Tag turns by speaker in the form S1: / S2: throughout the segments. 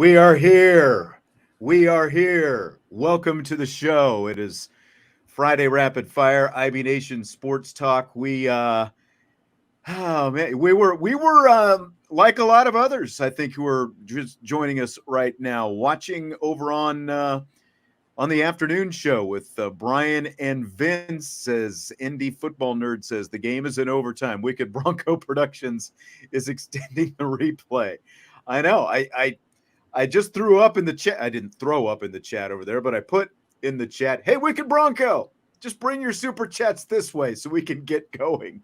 S1: We are here. We are here. Welcome to the show. It is Friday Rapid Fire, IB Nation Sports Talk. Oh man, we were like a lot of others, I think, who are just joining us right now, watching over on the afternoon show with Brian and Vince. Says Indy Football Nerd says the game is in overtime. Wicked Bronco Productions is extending the replay. I know. I just threw up in the chat. I didn't throw up in the chat over there, but I put in the chat, hey, Wicked Bronco, just bring your super chats this way so we can get going.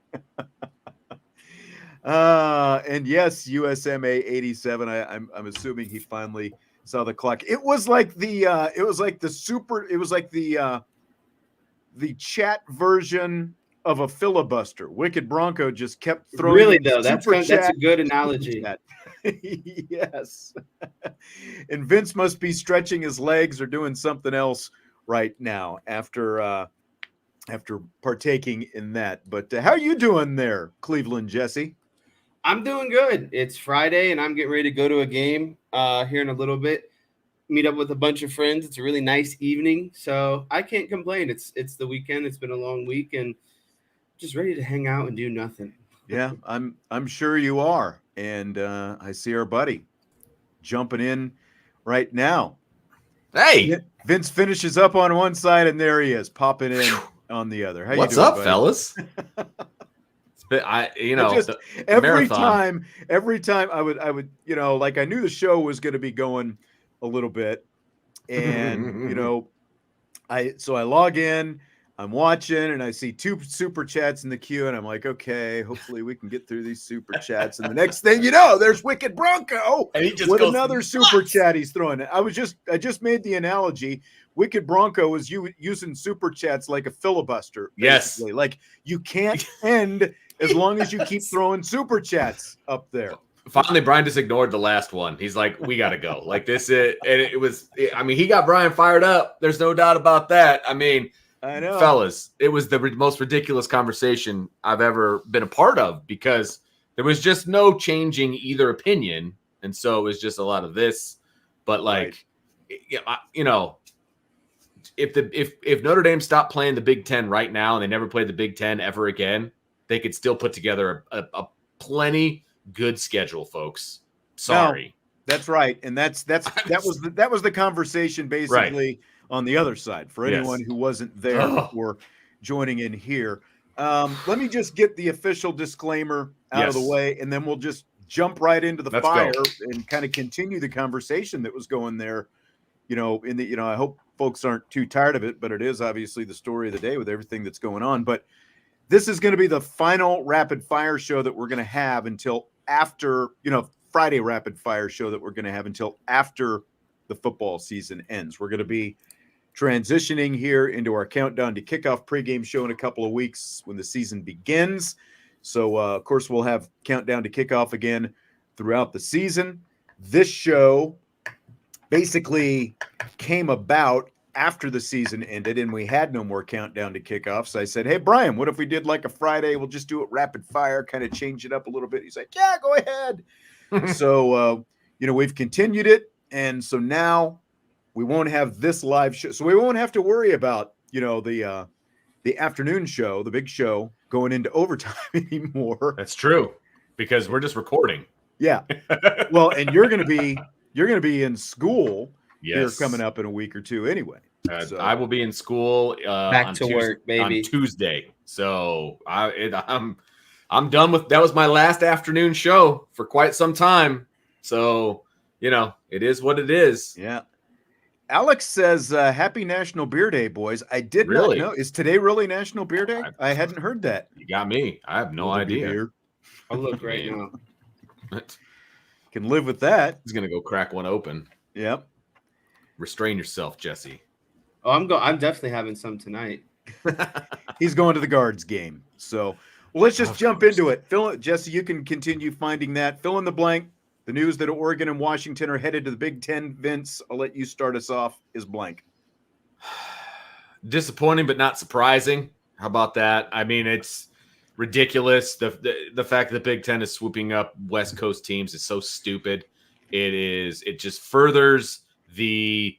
S1: And yes, USMA 87. I'm assuming he finally saw the clock. It was like the chat version of a filibuster. Wicked Bronco just kept throwing.
S2: Really though, that's a good analogy.
S1: Yes. And Vince must be stretching his legs or doing something else right now after partaking in that. But how are you doing there, Cleveland Jesse?
S2: I'm doing good. It's Friday, and I'm getting ready to go to a game here in a little bit. Meet up with a bunch of friends. It's a really nice evening, so I can't complain. It's the weekend. It's been a long week, and just ready to hang out and do nothing.
S1: Yeah, I'm sure you are. And I see our buddy jumping in right now.
S3: Hey,
S1: Vince finishes up on one side, and there he is, popping in on the other.
S3: What's
S1: you doing,
S3: up,
S1: buddy?
S3: Fellas?
S1: Every time I would, like I knew the show was going to be going a little bit, and I log in, I'm watching, and I see 2 super chats in the queue, and I'm like, okay, hopefully we can get through these super chats. And the next thing you know, there's Wicked Bronco
S3: and he just
S1: with
S3: goes
S1: another super chat he's throwing. I just made the analogy. Wicked Bronco was using super chats like a filibuster. Basically.
S3: Yes,
S1: like you can't end as long as you keep throwing super chats up there.
S3: Finally, Brian just ignored the last one. He's like, we got to go. Like this is, and it was. I mean, he got Brian fired up. There's no doubt about that. I mean.
S1: I know.
S3: Fellas, it was the most ridiculous conversation I've ever been a part of because there was just no changing either opinion. And so it was just a lot of this. But like, if Notre Dame stopped playing the Big Ten right now and they never played the Big Ten ever again, they could still put together a plenty good schedule, folks. Sorry.
S1: No, that's right. And that was the conversation basically. Right. On the other side, for anyone who wasn't there before joining in here. Let me just get the official disclaimer out of the way, and then we'll just jump right into the fire and kind of continue the conversation that was going there. I hope folks aren't too tired of it, but it is obviously the story of the day with everything that's going on. But this is going to be the final rapid fire show that we're going to have until after, Friday rapid fire show that we're going to have until after the football season ends. We're going to be transitioning here into our countdown to kickoff pregame show in a couple of weeks when the season begins. So, of course, we'll have countdown to kickoff again throughout the season. This show basically came about after the season ended and we had no more countdown to kickoff. So I said, hey, Brian, what if we did like a Friday? We'll just do it rapid fire, kind of change it up a little bit. He's like, yeah, go ahead. So, we've continued it. And so now we won't have this live show. So we won't have to worry about, the afternoon show, the big show going into overtime anymore.
S3: That's true because we're just recording.
S1: Yeah. Well, and you're going to be in school here coming up in a week or two anyway.
S3: I will be in school
S2: back to work, baby,
S3: on Tuesday. So I'm done with that. Was my last afternoon show for quite some time. So, it is what it is.
S1: Yeah. Alex says, happy National Beer Day, boys. I did not know. Is today really National Beer Day? I hadn't heard that.
S3: You got me. I have no idea.
S2: I'll look right now.
S1: Can live with that.
S3: He's going to go crack one open.
S1: Yep.
S3: Restrain yourself, Jesse.
S2: Oh, I'm definitely having some tonight.
S1: He's going to the Guards game. So, let's just jump into it. Jesse, you can continue finding that. Fill in the blank. The news that Oregon and Washington are headed to the Big Ten, Vince, I'll let you start us off, is blank.
S3: Disappointing, but not surprising. How about that? I mean, it's ridiculous. The fact that the Big Ten is swooping up West Coast teams is so stupid. It just furthers the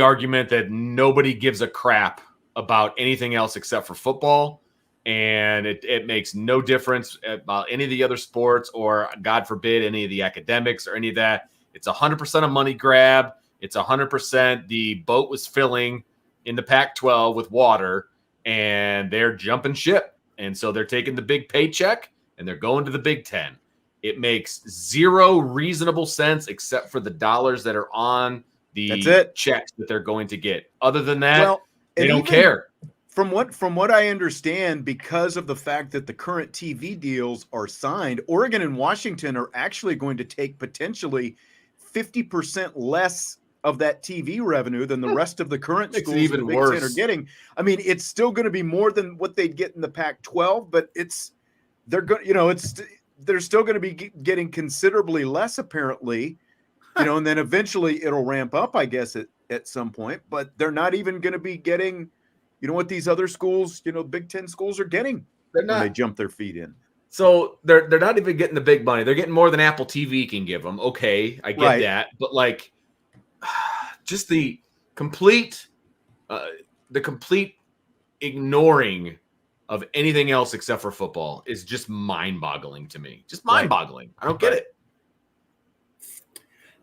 S3: argument that nobody gives a crap about anything else except for football. And it makes no difference about any of the other sports or, God forbid, any of the academics or any of that. It's 100% a money grab. It's 100% the boat was filling in the Pac-12 with water, and they're jumping ship. And so they're taking the big paycheck, and they're going to the Big Ten. It makes zero reasonable sense except for the dollars that are on the checks that they're going to get. Other than that, they don't care.
S1: From what I understand, because of the fact that the current TV deals are signed, Oregon and Washington are actually going to take potentially 50% less of that TV revenue than the rest of the current schools in the Big Ten are getting. I mean, it's still going to be more than what they'd get in the Pac-12, but they're still going to be getting considerably less, apparently, and then eventually it'll ramp up, I guess, at some point. But they're not even going to be getting, what these other schools, Big Ten schools are getting when they jump their feet in.
S3: So they're not even getting the big money. They're getting more than Apple TV can give them. Okay, I get that, but just the complete ignoring of anything else except for football is just mind-boggling to me. Just mind-boggling. I don't get it.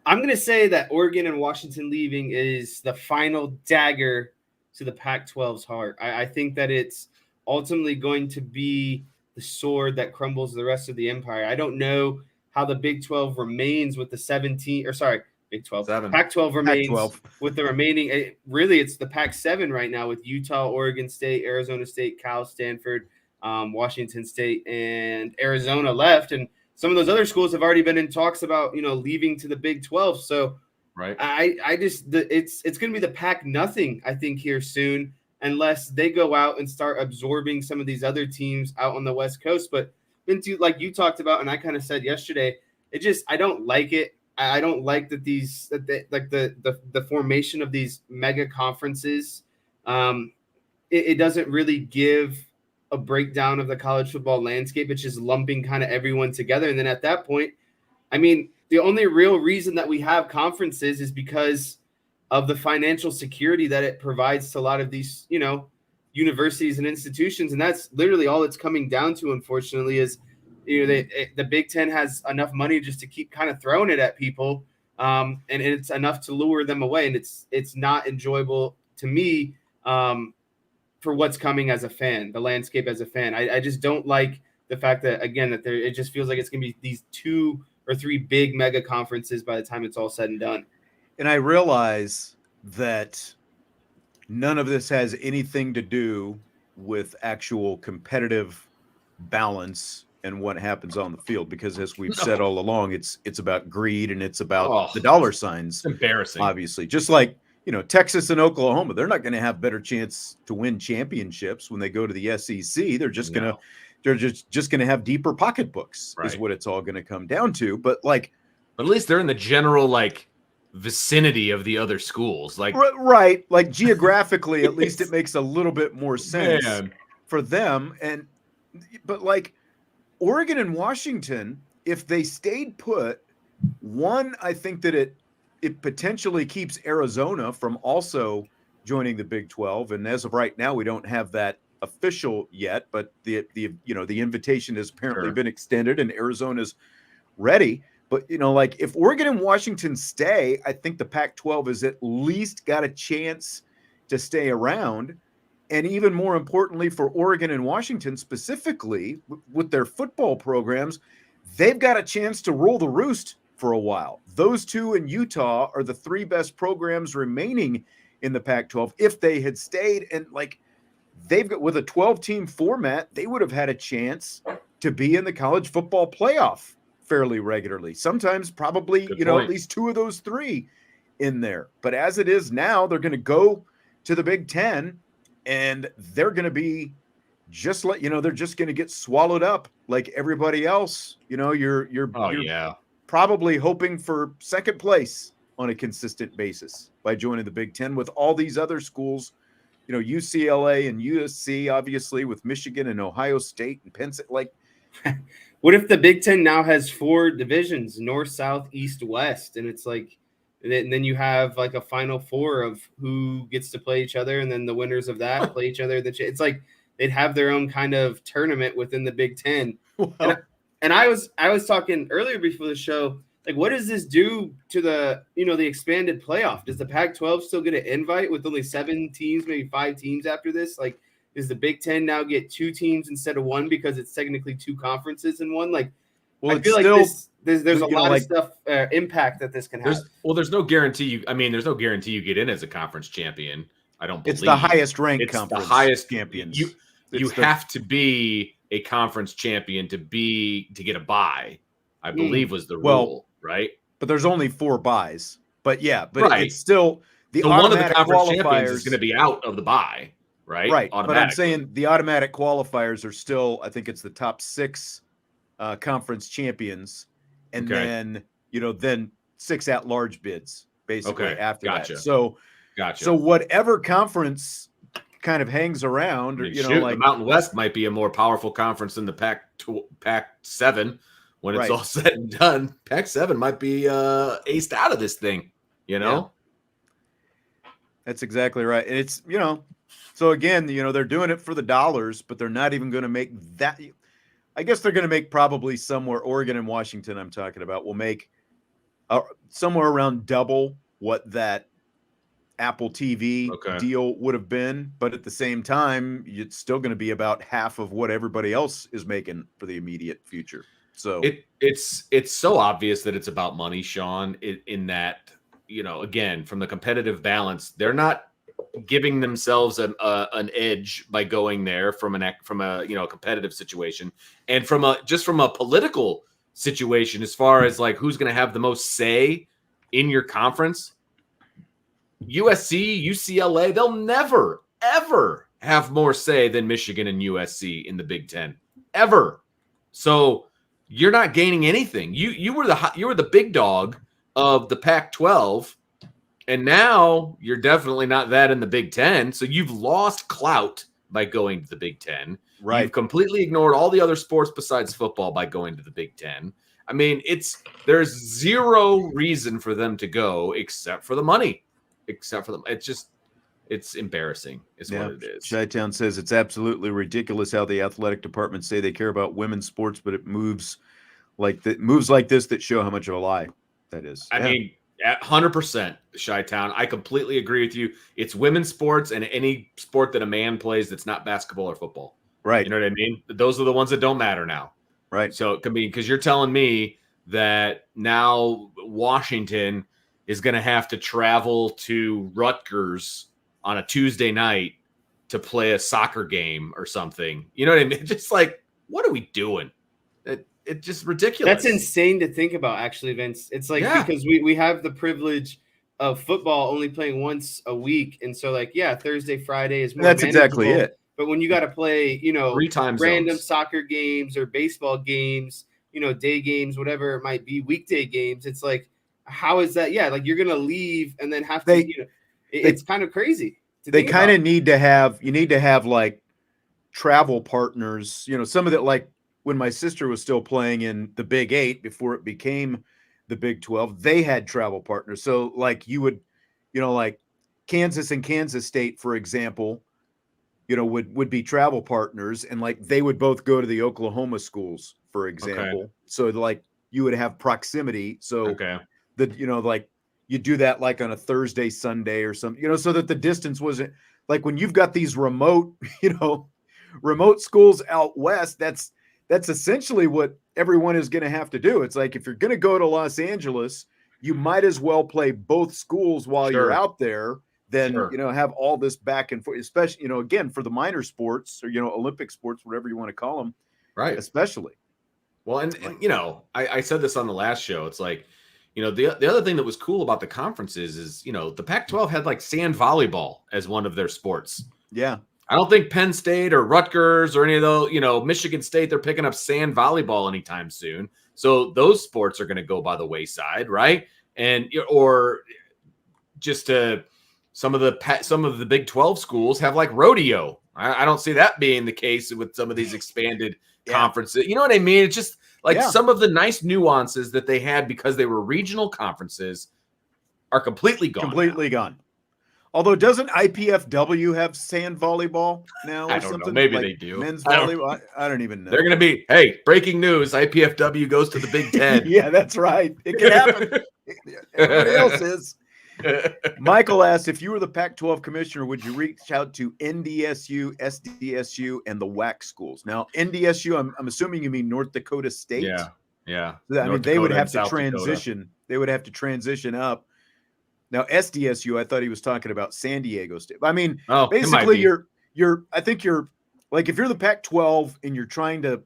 S2: I'm going to say that Oregon and Washington leaving is the final dagger to the Pac-12's heart. I think that it's ultimately going to be the sword that crumbles the rest of the empire. I don't know how the Big 12 remains with the Big 12. Pac-12 remains Pac-12. With the remaining. Really, it's the Pac-7 right now with Utah, Oregon State, Arizona State, Cal, Stanford, Washington State, and Arizona left. And some of those other schools have already been in talks about, leaving to the Big 12. So
S3: right.
S2: It's going to be the Pac-nothing, I think, here soon, unless they go out and start absorbing some of these other teams out on the West Coast. But into, like you talked about, and I kind of said yesterday, I don't like it. I don't like that the formation of these mega conferences. It doesn't really give a breakdown of the college football landscape. It's just lumping kind of everyone together. And then at that point, I mean, the only real reason that we have conferences is because of the financial security that it provides to a lot of these, universities and institutions. And that's literally all it's coming down to, unfortunately, is the Big Ten has enough money just to keep kind of throwing it at people, and it's enough to lure them away. And it's not enjoyable to me for what's coming as a fan, the landscape as a fan. I just don't like the fact that, again, that it just feels like it's going to be these 2 or 3 big mega conferences by the time it's all said and done.
S1: And I realize that none of this has anything to do with actual competitive balance and what happens on the field, because as we've said all along, it's about greed and it's about the dollar signs.
S3: It's embarrassing.
S1: Obviously, just like, Texas and Oklahoma, they're not going to have better chance to win championships when they go to the SEC. They're just going to have deeper pocketbooks, is what it's all going to come down to. But at
S3: least they're in the general vicinity of the other schools.
S1: Right. Geographically, at least it makes a little bit more sense for them. But Oregon and Washington, if they stayed put, I think that it potentially keeps Arizona from also joining the Big 12. And as of right now, we don't have that official yet, but the invitation has apparently been extended and Arizona's ready. But, if Oregon and Washington stay, I think the Pac-12 has at least got a chance to stay around. And even more importantly for Oregon and Washington specifically, with their football programs, they've got a chance to rule the roost for a while. Those 2 in Utah are the 3 best programs remaining in the Pac-12. If they had stayed, and they've got, with a 12-team format, they would have had a chance to be in the college football playoff fairly regularly. Sometimes probably, at least 2 of those 3 in there. But as it is now, they're going to go to the Big Ten. And they're going to be just they're just going to get swallowed up like everybody else. You're probably hoping for second place on a consistent basis by joining the Big Ten with all these other schools, UCLA and USC, obviously with Michigan and Ohio State and Penn State.
S2: What if the Big Ten now has 4 divisions, North, South, East, West, and it's like, and then you have like a Final Four of who gets to play each other, and then the winners of that play each other. It's like they'd have their own kind of tournament within the Big Ten. Well, and I was talking earlier before the show, like, what does this do to the the expanded playoff? Does the Pac-12 still get an invite with only 7 teams, maybe 5 teams after this? Like, does the Big Ten now get 2 teams instead of 1 because it's technically 2 conferences in one? Like, well, I feel like there's a lot of stuff impact that this can have.
S3: There's no guarantee. There's no guarantee you get in as a conference champion. I don't believe
S1: it's the highest ranked
S3: it's
S1: conference.
S3: The highest
S1: champions.
S3: You have to be a conference champion to get a bye. I believe was the rule, right?
S1: But there's only 4 buys. But yeah,
S3: right.
S1: It's still
S3: the one of the conference champions is going to be out of the bye, right?
S1: Right. But I'm saying the automatic qualifiers are still, I think it's the top 6 conference champions, and then then 6 at-large bids basically after that. So So whatever conference kind of hangs around, or
S3: the Mountain West might be a more powerful conference than the Pac-7 when it's all said and done. Pac-7 might be aced out of this thing,
S1: Yeah. That's exactly right. And it's so again, they're doing it for the dollars, but they're not even going to make that. I guess they're going to make probably somewhere, Oregon and Washington I'm talking about, will make somewhere around double what that Apple TV deal would have been. But at the same time, it's still going to be about half of what everybody else is making for the immediate future. So
S3: it's so obvious that it's about money, Sean, in that, again, from the competitive balance, they're not giving themselves an edge by going there from a competitive situation, and from a political situation as far as like who's going to have the most say in your conference. USC, UCLA, they'll never ever have more say than Michigan and USC in the Big Ten ever. So you're not gaining anything. You were the big dog of the Pac-12. And now you're definitely not that in the Big Ten. So you've lost clout by going to the Big Ten.
S1: Right.
S3: You've completely ignored all the other sports besides football by going to the Big Ten. There's zero reason for them to go except for the money. It's embarrassing is what it is.
S1: Chi-Town says it's absolutely ridiculous how the athletic departments say they care about women's sports, but it moves like this that show how much of a lie that is.
S3: 100%, Chi-Town. I completely agree with you. It's women's sports and any sport that a man plays that's not basketball or football.
S1: Right.
S3: You know what I mean? Those are the ones that don't matter now.
S1: Right.
S3: So it can be because you're telling me that now Washington is going to have to travel to Rutgers on a Tuesday night to play a soccer game or something. You know what I mean? Just like, what are we doing? It's just ridiculous.
S2: That's insane to think about, actually, Vince. It's like, because we have the privilege of football only playing once a week. And so Thursday, Friday is more
S1: That's exactly it.
S2: But when you got to play,
S3: 3 times
S2: random soccer games or baseball games, day games, whatever it might be, weekday games, it's like, how is that? Yeah. Like, you're going to leave and then have to, it's kind of crazy.
S1: They kind of need to have like travel partners, some of that, like when my sister was still playing in the Big 8 before it became the Big 12, they had travel partners. So like you would, like Kansas and Kansas State, for example, would be travel partners, and like they would both go to the Oklahoma schools, for example. So like you would have proximity. So like you do that like on a Thursday, Sunday or something, so that the distance wasn't like when you've got these remote schools out west, that's essentially what everyone is going to have to do. It's like, if you're going to go to Los Angeles, you might as well play both schools while you're out there than, have all this back and forth, especially, again, for the minor sports or, Olympic sports, whatever you want to call them.
S3: Right.
S1: Especially.
S3: Well, and I said this on the last show. It's like, the other thing that was cool about the conferences is, the Pac-12 had like sand volleyball as one of their sports.
S1: Yeah.
S3: I don't think Penn State or Rutgers or any of those, Michigan State, they're picking up sand volleyball anytime soon. So those sports are going to go by the wayside, right? And or just to some of the Big 12 schools have like rodeo. I don't see that being the case with some of these expanded conferences. You know what I mean? It's just like some of the nice nuances that they had because they were regional conferences are completely gone.
S1: Completely gone. Although, doesn't IPFW have sand volleyball now or
S3: I don't
S1: something?
S3: know. Maybe
S1: like
S3: they do.
S1: Men's volleyball? I don't even know.
S3: They're going to be, hey, breaking news, IPFW goes to the Big Ten.
S1: Yeah, that's right. It can happen. Everybody else is. Michael asked, if you were the Pac-12 commissioner, would you reach out to NDSU, SDSU, and the WAC schools? Now, NDSU, I'm assuming you mean North Dakota State.
S3: Yeah.
S1: I mean, they would have to transition. They would have to transition up. Now, SDSU, I thought he was talking about San Diego State. I mean, basically, I think you're like, if you're the Pac-12 and you're trying to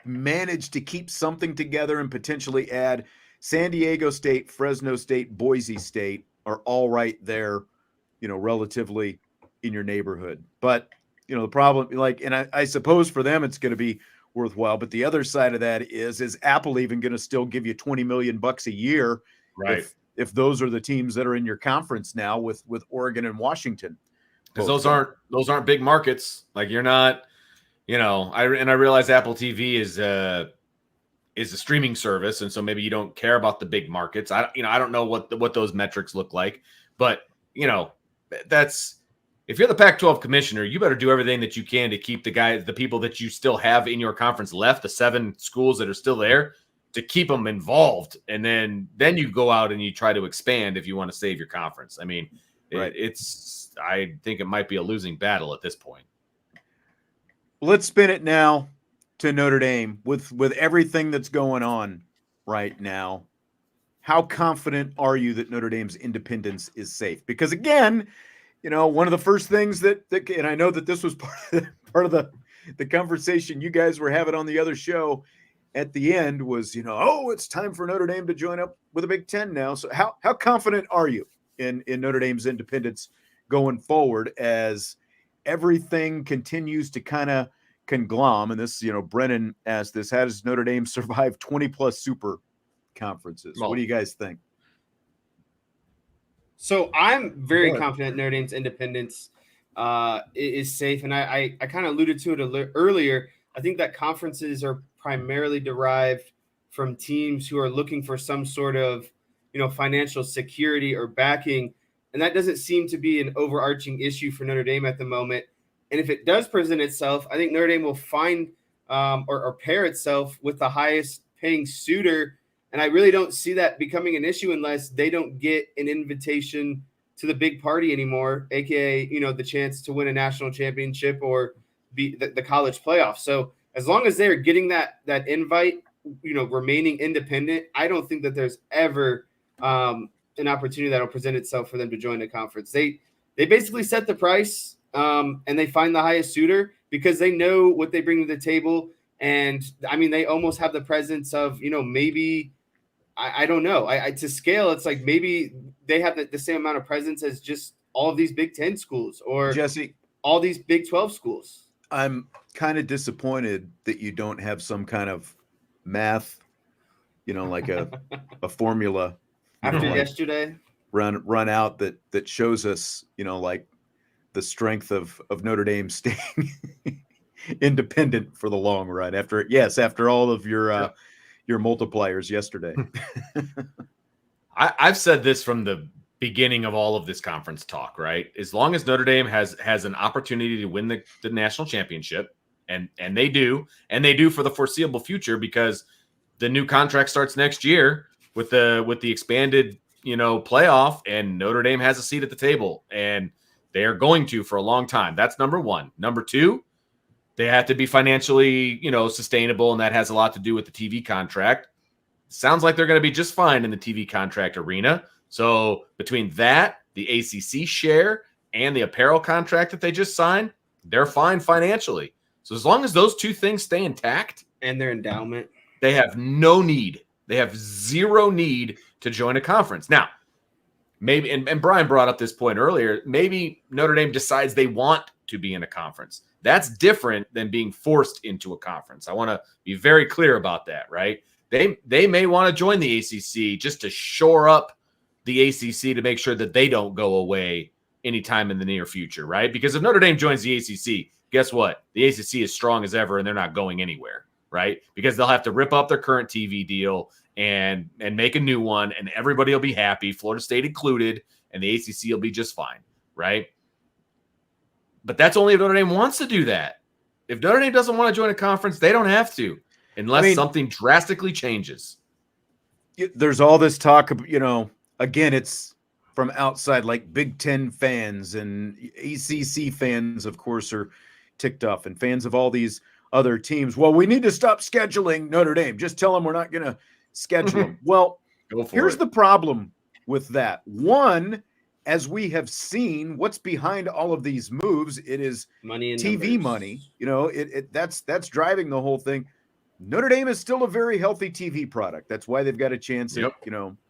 S1: manage to keep something together and potentially add San Diego State, Fresno State, Boise State are all right there, relatively in your neighborhood. But, the problem, and I suppose for them it's going to be worthwhile. But the other side of that is Apple even going to still give you $20 million a year?
S3: Right.
S1: If those are the teams that are in your conference now with Oregon and Washington.
S3: Because those aren't big markets. Like you're not, I realize Apple TV is a streaming service, and so maybe you don't care about the big markets. I don't know what those metrics look like, but that's, if you're the Pac-12 commissioner, you better do everything that you can to keep the people that you still have in your conference left, the 7 schools that are still there, to keep them involved. And then you go out and you try to expand if you want to save your conference. I mean,
S1: right.
S3: I think it might be a losing battle at this point.
S1: Let's spin it now to Notre Dame with everything that's going on right now. How confident are you that Notre Dame's independence is safe? Because again, one of the first things that and I know that this was part of the conversation you guys were having on the other show at the end was, it's time for Notre Dame to join up with the Big Ten now. So how confident are you in Notre Dame's independence going forward as everything continues to kind of conglom? And this, Brennan asked this, how does Notre Dame survive 20 plus super conferences? What do you guys think?
S2: So I'm very confident Notre Dame's independence is safe. And I kind of alluded to it earlier. I think that conferences are primarily derived from teams who are looking for some sort of, financial security or backing. And that doesn't seem to be an overarching issue for Notre Dame at the moment. And if it does present itself, I think Notre Dame will find or pair itself with the highest paying suitor. And I really don't see that becoming an issue unless they don't get an invitation to the big party anymore, aka, the chance to win a national championship or be the college playoff. So as long as they're getting that invite, remaining independent, I don't think that there's ever an opportunity that will present itself for them to join the conference. They basically set the price and they find the highest suitor because they know what they bring to the table. And I mean, they almost have the presence of, maybe, I don't know. To scale, it's like maybe they have the same amount of presence as just all of these Big Ten schools or
S1: Jesse,
S2: all these Big 12 schools.
S1: I'm kind of disappointed that you don't have some kind of math, like a formula
S2: after yesterday
S1: run out that shows us, like the strength of Notre Dame staying independent for the long run after all of your multipliers yesterday.
S3: I've said this from the beginning of all of this conference talk, right? As long as Notre Dame has an opportunity to win the national championship, and they do for the foreseeable future, because the new contract starts next year with the expanded, playoff, and Notre Dame has a seat at the table, and they are going to for a long time. That's number one. Number two, they have to be financially, sustainable, and that has a lot to do with the TV contract. Sounds like they're going to be just fine in the TV contract arena. So between that, the ACC share, and the apparel contract that they just signed, they're fine financially. So as long as those two things stay intact,
S2: and their endowment,
S3: they have no need. They have zero need to join a conference. Now, maybe, and Brian brought up this point earlier, maybe Notre Dame decides they want to be in a conference. That's different than being forced into a conference. I want to be very clear about that, right? They may want to join the ACC just to shore up the ACC to make sure that they don't go away anytime in the near future, right? Because if Notre Dame joins the ACC, guess what? The ACC is strong as ever, and they're not going anywhere, right? Because they'll have to rip up their current TV deal and make a new one, and everybody will be happy, Florida State included, and the ACC will be just fine, right? But that's only if Notre Dame wants to do that. If Notre Dame doesn't want to join a conference, they don't have to, unless something drastically changes.
S1: There's all this talk of, again, it's from outside, like Big Ten fans and ACC fans, of course, are ticked off, and fans of all these other teams. Well, we need to stop scheduling Notre Dame. Just tell them we're not going to schedule them. Well, here's the problem with that. One, as we have seen, what's behind all of these moves, it is
S2: money and
S1: TV
S2: numbers.
S1: money. That's driving the whole thing. Notre Dame is still a very healthy TV product. That's why they've got a chance at,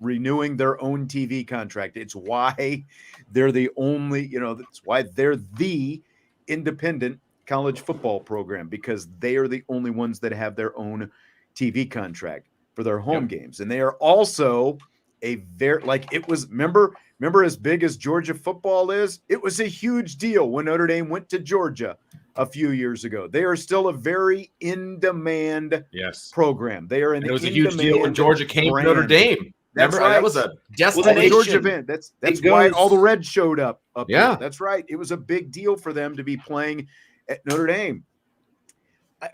S1: renewing their own TV contract. It's why they're the only, that's why they're the independent college football program, because they are the only ones that have their own TV contract for their home games. And they are also a very, remember as big as Georgia football is, it was a huge deal when Notre Dame went to Georgia a few years ago. They are still a very in-demand program. They are an
S3: it was a huge deal when Georgia came to Notre Dame.
S1: That's
S3: Remember,
S1: right.
S3: That was a destination.
S1: Georgia event. That's why all the Reds showed up there. That's right. It was a big deal for them to be playing at Notre Dame.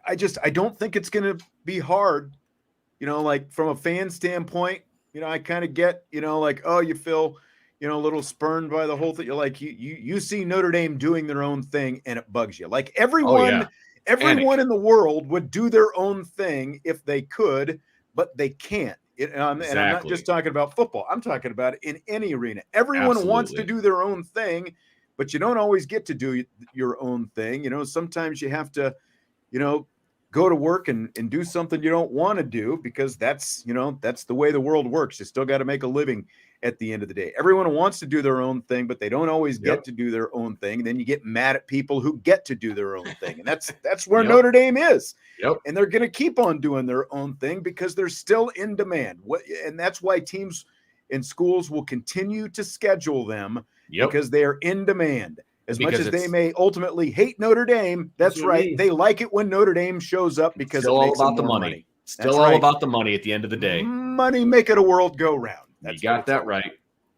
S1: I don't think it's going to be hard, like from a fan standpoint. I kind of get, you feel, a little spurned by the whole thing. You're like, you see Notre Dame doing their own thing and it bugs you. Like everyone in the world would do their own thing if they could, but they can't. And I'm not just talking about football. I'm talking about it in any arena. Everyone wants to do their own thing, but you don't always get to do your own thing. Sometimes you have to, go to work and do something you don't want to do, because that's the way the world works. You still got to make a living at the end of the day. Everyone wants to do their own thing, but they don't always get to do their own thing. Then you get mad at people who get to do their own thing. And that's where Notre Dame is. And they're going to keep on doing their own thing because they're still in demand. And that's why teams and schools will continue to schedule them, because they are in demand. As much as they may ultimately hate Notre Dame, that's right. They like it when Notre Dame shows up because
S3: still
S1: it makes
S3: all about the money. Still all about the money at the end of the day.
S1: Money make it a world go round.
S3: You got that right.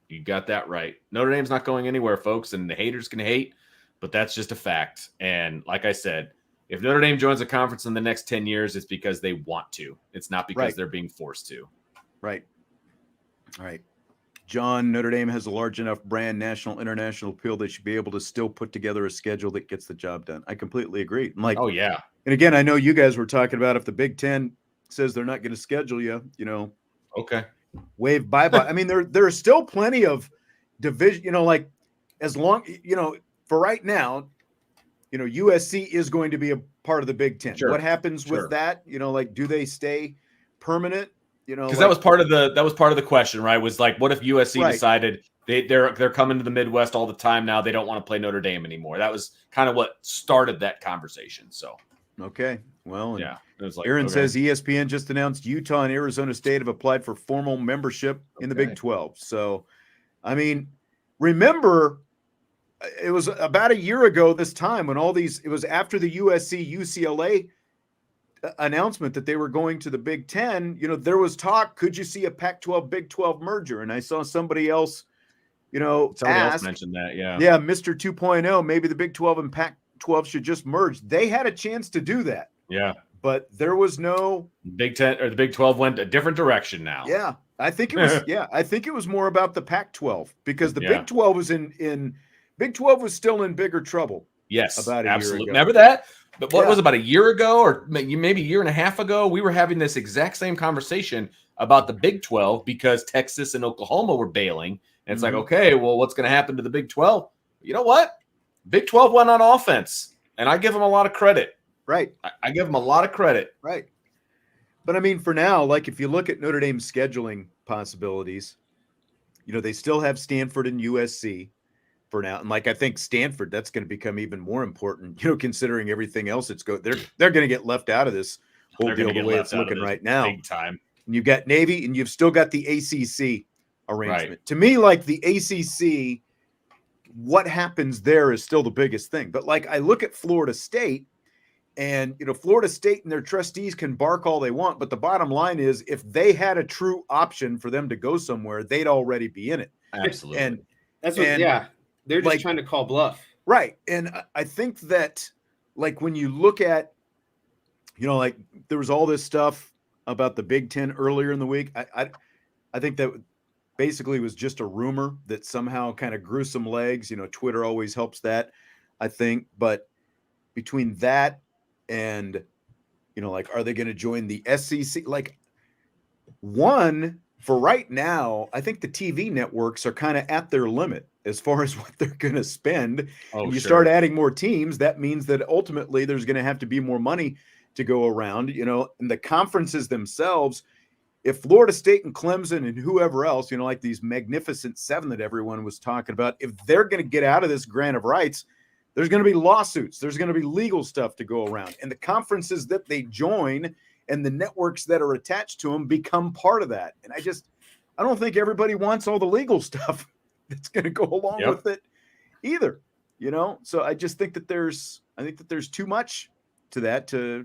S3: You got that right. Notre Dame's not going anywhere, folks, and the haters can hate, but that's just a fact. And like I said, if Notre Dame joins a conference in the next 10 years, it's because they want to. It's not because they're being forced to.
S1: Right. All right. John, Notre Dame has a large enough brand, national, international appeal. They should be able to still put together a schedule that gets the job done. I completely agree. I'm like,
S3: oh yeah.
S1: And again, I know you guys were talking about if the Big Ten says they're not going to schedule you,
S3: okay,
S1: wave bye-bye. I mean, there are still plenty of division, like as long, for right now, USC is going to be a part of the Big Ten. What happens with that? Do they stay permanent?
S3: Because that was part of the question, right? Was like, what if USC decided they're coming to the Midwest all the time now? They don't want to play Notre Dame anymore. That was kind of what started that conversation. So,
S1: okay, well,
S3: it was like,
S1: Aaron says ESPN just announced Utah and Arizona State have applied for formal membership in the Big 12. So, I mean, remember, it was about a year ago this time when it was after the USC UCLA announcement that they were going to the Big Ten. There was talk, could you see a Pac-12 Big 12 merger? And I saw somebody else else
S3: mentioned that.
S1: Mr. 2.0, maybe the Big 12 and Pac-12 should just merge. They had a chance to do that, but there was no
S3: Big 10 or the Big 12 went a different direction now.
S1: I think it was I think it was more about the Pac-12, because the Big 12 was Big 12 was still in bigger trouble.
S3: Yes,
S1: about a
S3: absolutely.
S1: year ago.
S3: Remember that? But what was about a year ago or maybe a year and a half ago, we were having this exact same conversation about the Big 12 because Texas and Oklahoma were bailing. And it's like, okay, well, what's going to happen to the Big 12? You know what? Big 12 went on offense, and I give them a lot of credit.
S1: Right.
S3: I give them a lot of credit.
S1: Right. But, I mean, for now, like if you look at Notre Dame's scheduling possibilities, they still have Stanford and USC for now. And like, I think Stanford, that's going to become even more important, considering everything else they're going to get left out of this whole deal the way it's looking right now.
S3: Big time.
S1: And you've got Navy and you've still got the ACC arrangement.
S3: Right.
S1: To me, like the ACC, what happens there is still the biggest thing. But like I look at Florida State, and Florida State and their trustees can bark all they want, but the bottom line is, if they had a true option for them to go somewhere, they'd already be in it.
S3: Absolutely.
S1: And
S2: that's what. They're just trying to call bluff.
S1: Right. And I think that, like, when you look at, like there was all this stuff about the Big Ten earlier in the week. I think that basically was just a rumor that somehow kind of grew some legs. Twitter always helps that, I think. But between that and, like, are they going to join the SEC? Like, for right now, I think the TV networks are kind of at their limit as far as what they're going to spend. And you start adding more teams, that means that ultimately there's going to have to be more money to go around, and the conferences themselves. If Florida State and Clemson and whoever else, like these magnificent seven that everyone was talking about, if they're going to get out of this grant of rights, there's going to be lawsuits. There's going to be legal stuff to go around. And the conferences that they join and the networks that are attached to them become part of that. And I don't think everybody wants all the legal stuff that's going to go along with it either, So I just think that there's too much to that to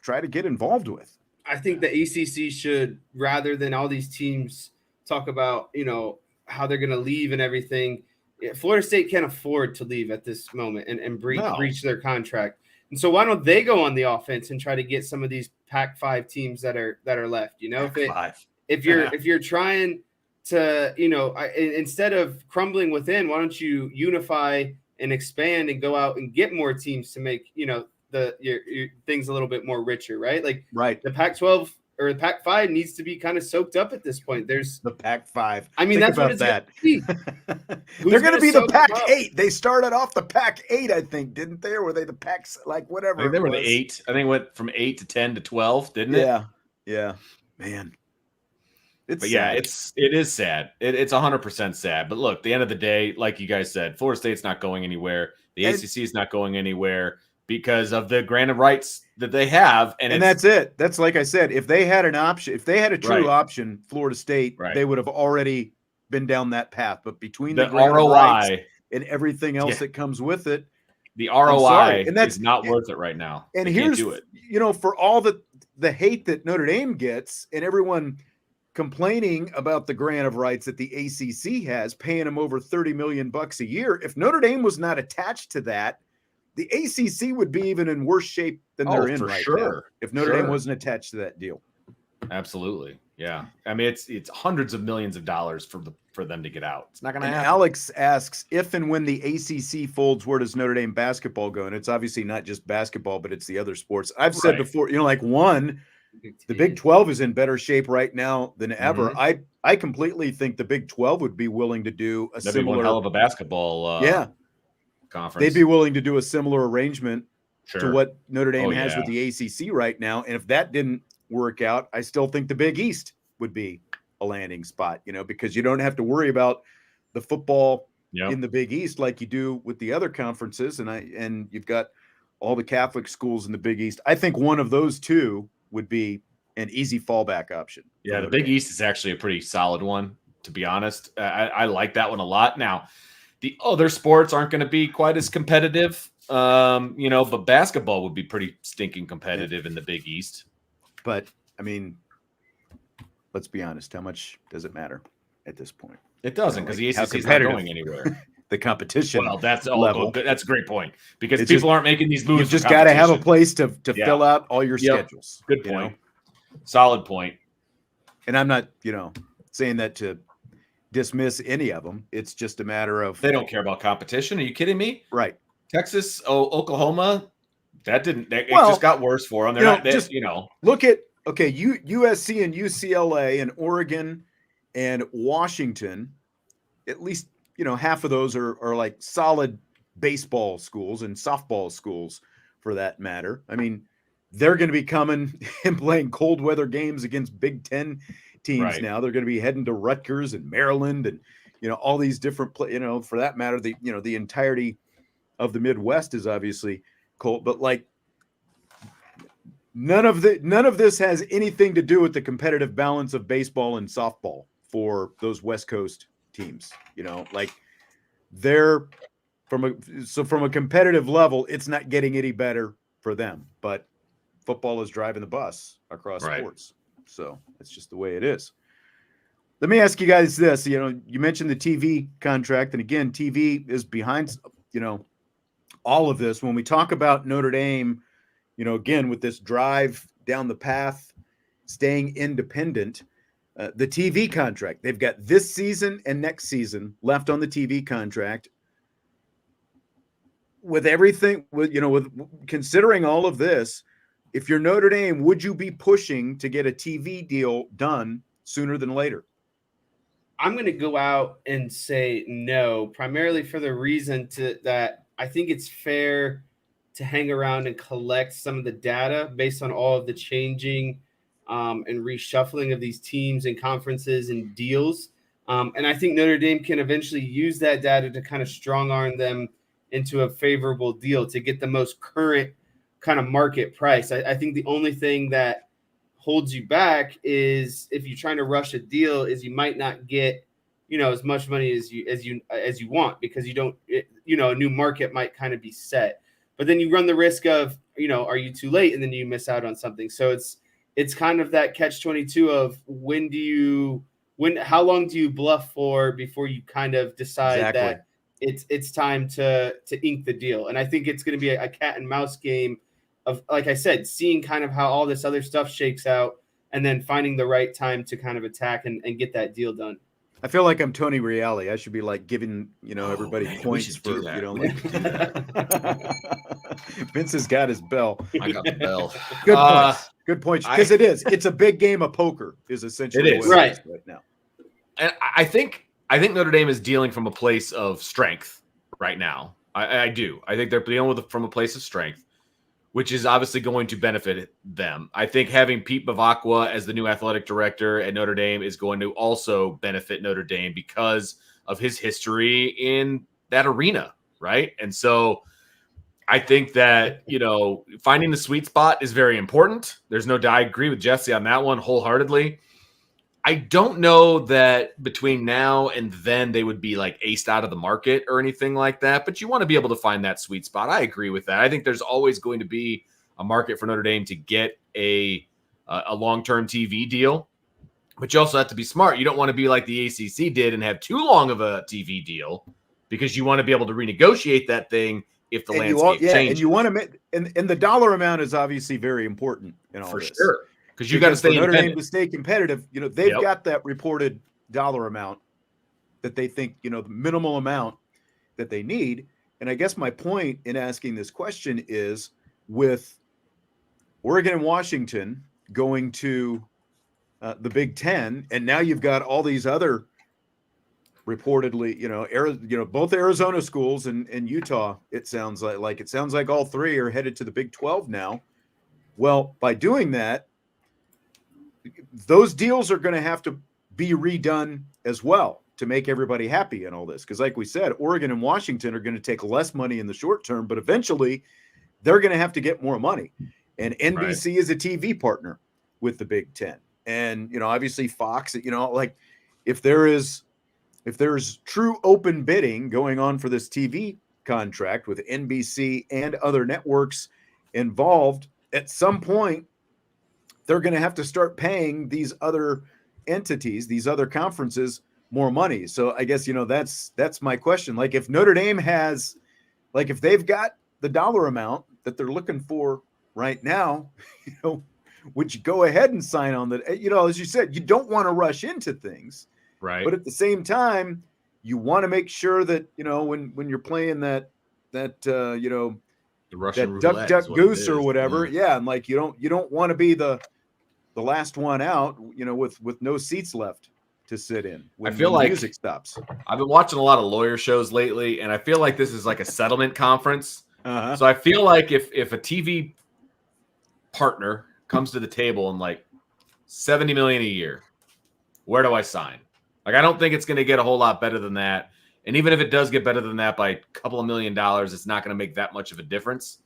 S1: try to get involved with.
S2: I think the ACC should, rather than all these teams talk about, how they're going to leave and everything. Florida State can't afford to leave at this moment and breach their contract. And so why don't they go on the offense and try to get some of these Pac-5 teams that are left? If you're trying to, instead of crumbling within, why don't you unify and expand and go out and get more teams to make, your things a little bit more richer, right? Like the Pac-12 or the Pac-5 needs to be kind of soaked up at this point. There's
S1: the Pac-5.
S2: I mean, that's what it's
S1: that.
S2: Be.
S1: They're going to be the Pac-8. They started off the Pac-8, I think, didn't they? Or were they the Pac, like whatever?
S3: I think they were the 8. I think it went from 8 to 10 to 12, didn't it?
S1: Yeah, man.
S3: It is sad. It's 100% sad. But look, at the end of the day, like you guys said, Florida State's not going anywhere. The ACC is not going anywhere because of the grant of rights that they have. And
S1: that's it. That's, like I said, if they had an option, if they had a true option, Florida State, they would have already been down that path. But between the grant of rights and everything else that comes with it,
S3: the ROI is not worth it right now.
S1: And here's, for all the hate that Notre Dame gets and everyone complaining about the grant of rights that the ACC has, paying them over $30 million a year. If Notre Dame was not attached to that, the ACC would be even in worse shape than they're in right now. If Notre Dame wasn't attached to that deal.
S3: Absolutely. Yeah. I mean, it's hundreds of millions of dollars for them to get out. It's not going to happen.
S1: Alex asks, if and when the ACC folds, where does Notre Dame basketball go? And it's obviously not just basketball, but it's the other sports. I've said before, the Big 12 is in better shape right now than ever. I completely think the Big 12 would be willing to do a similar
S3: one hell of a basketball conference.
S1: They'd be willing to do a similar arrangement to what Notre Dame has with the ACC right now. And if that didn't work out, I still think the Big East would be a landing spot, because you don't have to worry about the football in the Big East like you do with the other conferences. And you've got all the Catholic schools in the Big East. I think one of those two would be an easy fallback option.
S3: Yeah, the Big East is actually a pretty solid one, to be honest. I like that one a lot. Now, the other sports aren't going to be quite as competitive, but basketball would be pretty stinking competitive in the Big East.
S1: But, I mean, let's be honest. How much does it matter at this point?
S3: It doesn't, because the ACC is not going anywhere.
S1: The competition.
S3: Well, that's all good. That's a great point, because people aren't making these moves.
S1: You've just got to have a place to fill out all your schedules.
S3: Good point. Solid point.
S1: And I'm not, saying that to dismiss any of them. It's just a matter of
S3: they don't care about competition. Are you kidding me?
S1: Right.
S3: Texas, Oklahoma, it just got worse for them.
S1: Look at USC and UCLA and Oregon and Washington. At least half of those are like solid baseball schools and softball schools, for that matter. I mean, they're going to be coming and playing cold weather games against Big Ten teams now. They're going to be heading to Rutgers and Maryland and, all these different, for that matter, the entirety of the Midwest is obviously cold. But like none of this has anything to do with the competitive balance of baseball and softball for those West Coast teams. You know, like they're from a competitive level, it's not getting any better for them. But football is driving the bus across sports. So it's just the way it is. Let me ask you guys this. You know, you mentioned the TV contract, and again, TV is behind, you know, all of this. When we talk about Notre Dame, you know, again, with this drive down the path, staying independent, the TV contract, they've got this season and next season left on the TV contract. With everything, with considering all of this, if you're Notre Dame, would you be pushing to get a TV deal done sooner than later?
S2: I'm going to go out and say no, primarily for the reason that I think it's fair to hang around and collect some of the data based on all of the changing and reshuffling of these teams and conferences and deals. And I think Notre Dame can eventually use that data to kind of strong arm them into a favorable deal to get the most current kind of market price. I think the only thing that holds you back is if you're trying to rush a deal is you might not get, you know, as much money as you want, because you don't, you know, a new market might kind of be set, but then you run the risk of, you know, are you too late? And then you miss out on something. So it's kind of that catch-22 of how long do you bluff for before you kind of decide that it's time to ink the deal. And I think it's going to be a cat and mouse game of, like I said, seeing kind of how all this other stuff shakes out and then finding the right time to kind of attack and get that deal done.
S1: I feel like I'm Tony Reali. I should be like giving, you know, everybody points for, you know, like Vince has got his bell.
S3: I got the bell.
S1: Good points. Good points. Because it's a big game of poker is essentially
S2: it is.
S1: what it is right now.
S3: And I think Notre Dame is dealing from a place of strength right now. I do. I think they're dealing from a place of strength, which is obviously going to benefit them. I think having Pete Bavacqua as the new athletic director at Notre Dame is going to also benefit Notre Dame because of his history in that arena, right? And so I think that, you know, finding the sweet spot is very important. There's no doubt. I agree with Jesse on that one wholeheartedly. I don't know that between now and then they would be like aced out of the market or anything like that, but you want to be able to find that sweet spot. I agree with that. I think there's always going to be a market for Notre Dame to get a long-term TV deal, but you also have to be smart. You don't want to be like the ACC did and have too long of a TV deal because you want to be able to renegotiate that thing if the landscape changes.
S1: And you want to make, and the dollar amount is obviously very important in all this.
S3: For sure. Because you got to stay
S1: Notre Dame to stay competitive. You know, they've got that reported dollar amount that they think, you know, the minimal amount that they need. And I guess my point in asking this question is, with Oregon and Washington going to the Big Ten, and now you've got all these other reportedly, both Arizona schools and Utah. It sounds like all three are headed to the Big 12 now. Well, by doing that, those deals are going to have to be redone as well to make everybody happy in all this. Because like we said, Oregon and Washington are going to take less money in the short term, but eventually they're going to have to get more money. And NBC is a TV partner with the Big Ten. And, you know, obviously Fox, you know, like if there's true open bidding going on for this TV contract with NBC and other networks involved, at some point, they're going to have to start paying these other entities, these other conferences, more money. So I guess, you know, that's my question. Like if Notre Dame has, like if they've got the dollar amount that they're looking for right now, you know, would you go ahead and sign on that? You know, as you said, you don't want to rush into things,
S3: right?
S1: But at the same time, you want to make sure that, you know, when you're playing that you know,
S3: the Russian
S1: that duck goose or whatever, and like you don't want to be the last one out, you know, with no seats left to sit in when,
S3: I feel like
S1: music stops.
S3: I've been watching a lot of lawyer shows lately, and I feel like this is like a settlement conference. So I feel like if a TV partner comes to the table and like $70 million a year, where do I sign? Like I don't think it's going to get a whole lot better than that. And even if it does get better than that by a couple of $1 million, it's not going to make that much of a difference.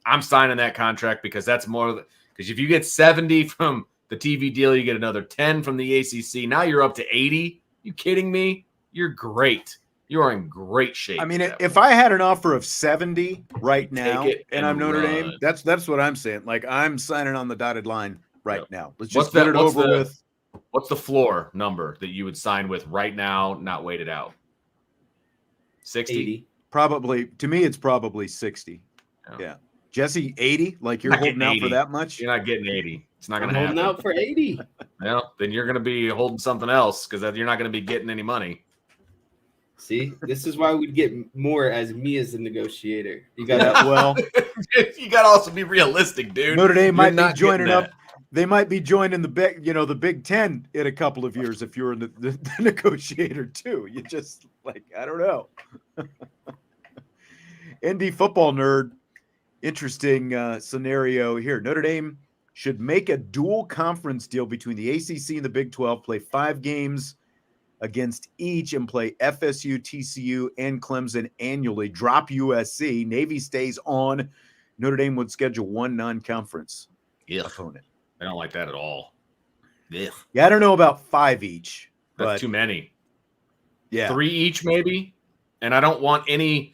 S3: I'm signing that contract because that's more because if you get 70 from the TV deal. You get another 10 from the ACC. Now you're up to 80. You kidding me? You're great. You are in great shape.
S1: I mean, if I had an offer of 70 right now and I'm Notre
S3: run.
S1: Dame, that's what I'm saying. Like, I'm signing on the dotted line right now. Let's just
S3: get
S1: it over with.
S3: What's the floor number that you would sign with right now, not wait it out? 60?
S2: 80.
S1: Probably. To me, it's probably 60. Yeah. Jesse, 80? Like, you're holding out for that much?
S3: You're not getting 80. It's not going to happen.
S2: Holding out for 80.
S3: Well, then you're going to be holding something else because you're not going to be getting any money.
S2: See, this is why we'd get more as me as the negotiator. You got
S3: you got to also be realistic, dude.
S1: Notre Dame might be joining up. They might be joining the Big Ten in a couple of years if you're the negotiator too. You just I don't know. ND football nerd, interesting scenario here. Notre Dame should make a dual conference deal between the ACC and the Big 12, play 5 games against each and play FSU, TCU, and Clemson annually. Drop USC. Navy stays on. Notre Dame would schedule 1 non-conference opponent.
S3: I don't like that at all. Ugh.
S1: Yeah, I don't know about 5 each.
S3: That's too many.
S1: Yeah.
S3: 3 each maybe. And I don't want any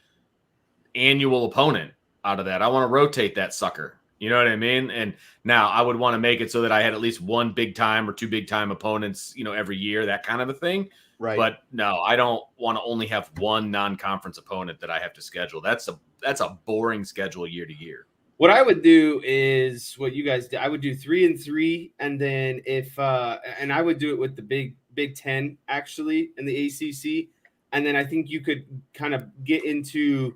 S3: annual opponent out of that. I want to rotate that sucker. You know what I mean? And now I would want to make it so that I had at least 1 big time or 2 big time opponents, every year, that kind of a thing.
S1: Right.
S3: But no, I don't want to only have 1 non-conference opponent that I have to schedule. That's a boring schedule year to year.
S2: What I would do is what you guys did. I would do 3 and 3, and then and I would do it with the Big Ten actually in the ACC, and then I think you could kind of get into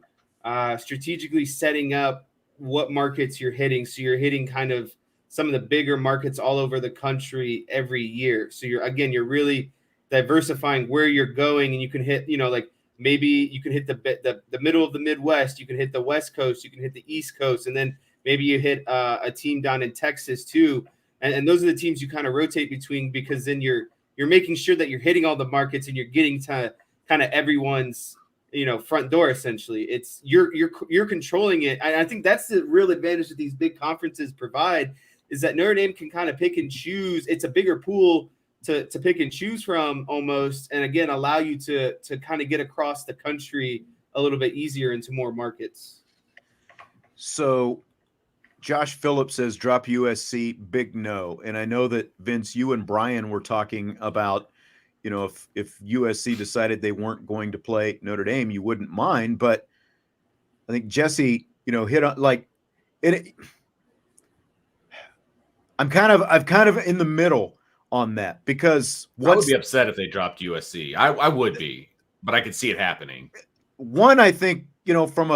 S2: strategically setting up what markets you're hitting. So you're hitting kind of some of the bigger markets all over the country every year. So you're really diversifying where you're going, and you can hit, maybe you can hit the middle of the Midwest, you can hit the West Coast, you can hit the East Coast, and then maybe you hit a team down in Texas too. And those are the teams you kind of rotate between, because then you're making sure that you're hitting all the markets and you're getting to kind of everyone's front door. Essentially, it's you're controlling it. And I think that's the real advantage that these big conferences provide, is that Notre Dame can kind of pick and choose. It's a bigger pool to pick and choose from almost, and again allow you to kind of get across the country a little bit easier into more markets.
S1: So Josh Phillips says drop USC, big no. And I know that Vince, you and Brian were talking about, if USC decided they weren't going to play Notre Dame, you wouldn't mind. But I think Jesse, hit on I'm kind of in the middle on that, because
S3: I would be upset if they dropped USC. I would be, but I could see it happening.
S1: One, I think, from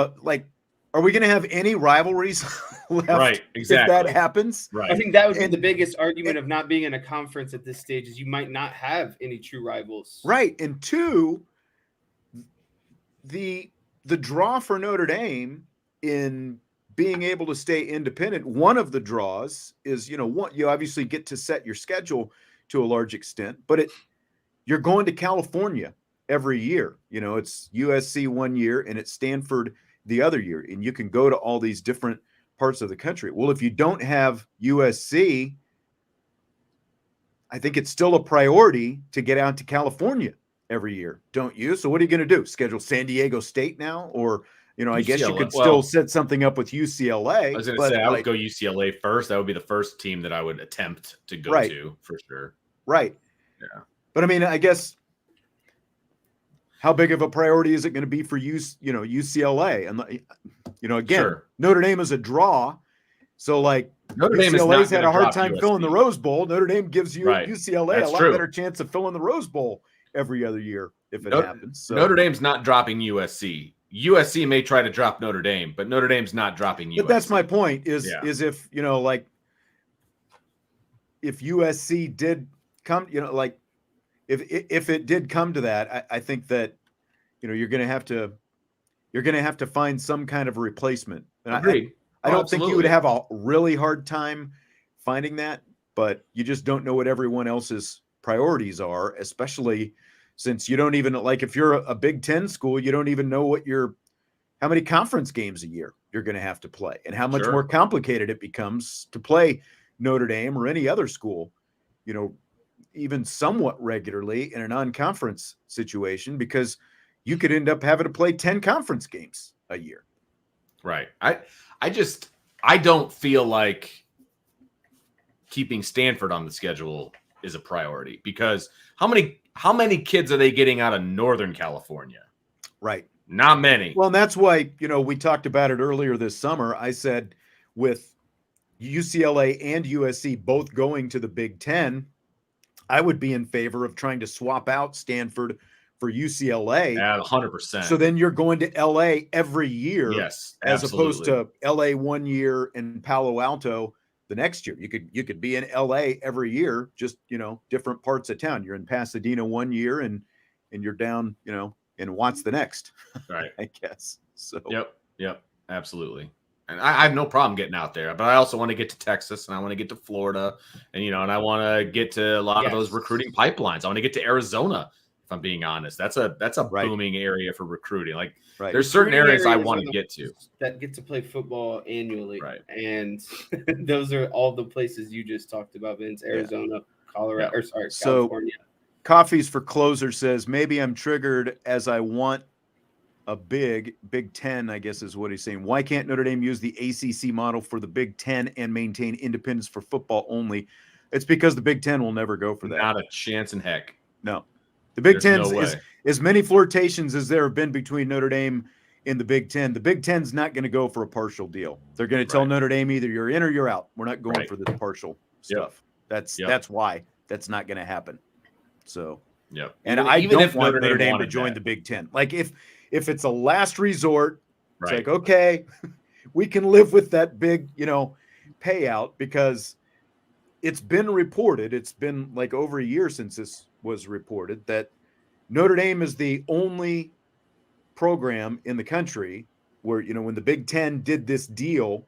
S1: are we going to have any rivalries left?
S3: Right, exactly.
S1: If that happens?
S3: Right.
S2: I think that would be the biggest argument of not being in a conference at this stage, is you might not have any true rivals.
S1: Right. And 2, the draw for Notre Dame in being able to stay independent, one of the draws is, you obviously get to set your schedule to a large extent, but you're going to California every year. It's USC one year and it's Stanford the other year, and you can go to all these different parts of the country. Well, if you don't have USC, I think it's still a priority to get out to California every year, don't you? So what are you going to do? Schedule San Diego State now? Or, I guess you could still set something up with UCLA.
S3: I was going to say, I would go UCLA first. That would be the first team that I would attempt to go to, for sure.
S1: Right.
S3: Yeah.
S1: But I mean, I guess, how big of a priority is it going to be for UCLA? And again,
S3: sure.
S1: Notre Dame is a draw, so
S3: Notre Dame
S1: UCLA's had a hard time filling the Rose Bowl. Notre Dame gives you UCLA
S3: That's
S1: a lot
S3: true.
S1: better chance of filling the Rose Bowl every other year if it happens. So.
S3: Notre Dame's not dropping USC. USC may try to drop Notre Dame, but Notre Dame's not dropping USC.
S1: But that's my point. Is if if USC did come, if it did come to that, I think that you're going to have to find some kind of replacement. And I don't think you would have a really hard time finding that, but you just don't know what everyone else's priorities are, especially since you don't even, if you're a Big Ten school, you don't even know how many conference games a year you're going to have to play, and how much more complicated it becomes to play Notre Dame or any other school, even somewhat regularly in a non-conference situation, because you could end up having to play 10 conference games a year.
S3: Right. I don't feel like keeping Stanford on the schedule is a priority, because how many kids are they getting out of Northern California?
S1: Right.
S3: Not many.
S1: Well, and that's why, we talked about it earlier this summer. I said with UCLA and USC both going to the Big Ten, I would be in favor of trying to swap out Stanford for UCLA.
S3: At 100%.
S1: So then you're going to LA every year.
S3: Yes,
S1: as opposed
S3: absolutely.
S1: to LA one year and Palo Alto the next year. You could be in LA every year, just, different parts of town. You're in Pasadena one year and you're down, in Watts the next.
S3: Right.
S1: I guess. So
S3: Yep, absolutely. And I have no problem getting out there, but I also want to get to Texas, and I want to get to Florida, and and I want to get to a lot of those recruiting pipelines. I want to get to Arizona, if I'm being honest. That's a booming area for recruiting. Like, there's certain areas I want to get to
S2: that get to play football annually,
S3: right?
S2: And those are all the places you just talked about, Vince. Arizona, Colorado, California.
S1: Coffees for Closer says, maybe I'm triggered as I want a Big Ten, I guess is what he's saying. Why can't Notre Dame use the ACC model for the Big Ten and maintain independence for football only? It's because the Big Ten will never go for that.
S3: Not a chance in heck.
S1: No. The Big Ten is as many flirtations as there have been between Notre Dame and the Big Ten. The Big Ten's not going to go for a partial deal. They're going to tell Notre Dame either you're in or you're out. We're not going for this partial stuff. That's why that's not going to happen. So, and I don't want Notre Dame to join the Big Ten. Like if it's a last resort, it's like, okay, we can live with that big, payout, because it's been reported. It's been like over a year since this was reported that Notre Dame is the only program in the country where, when the Big Ten did this deal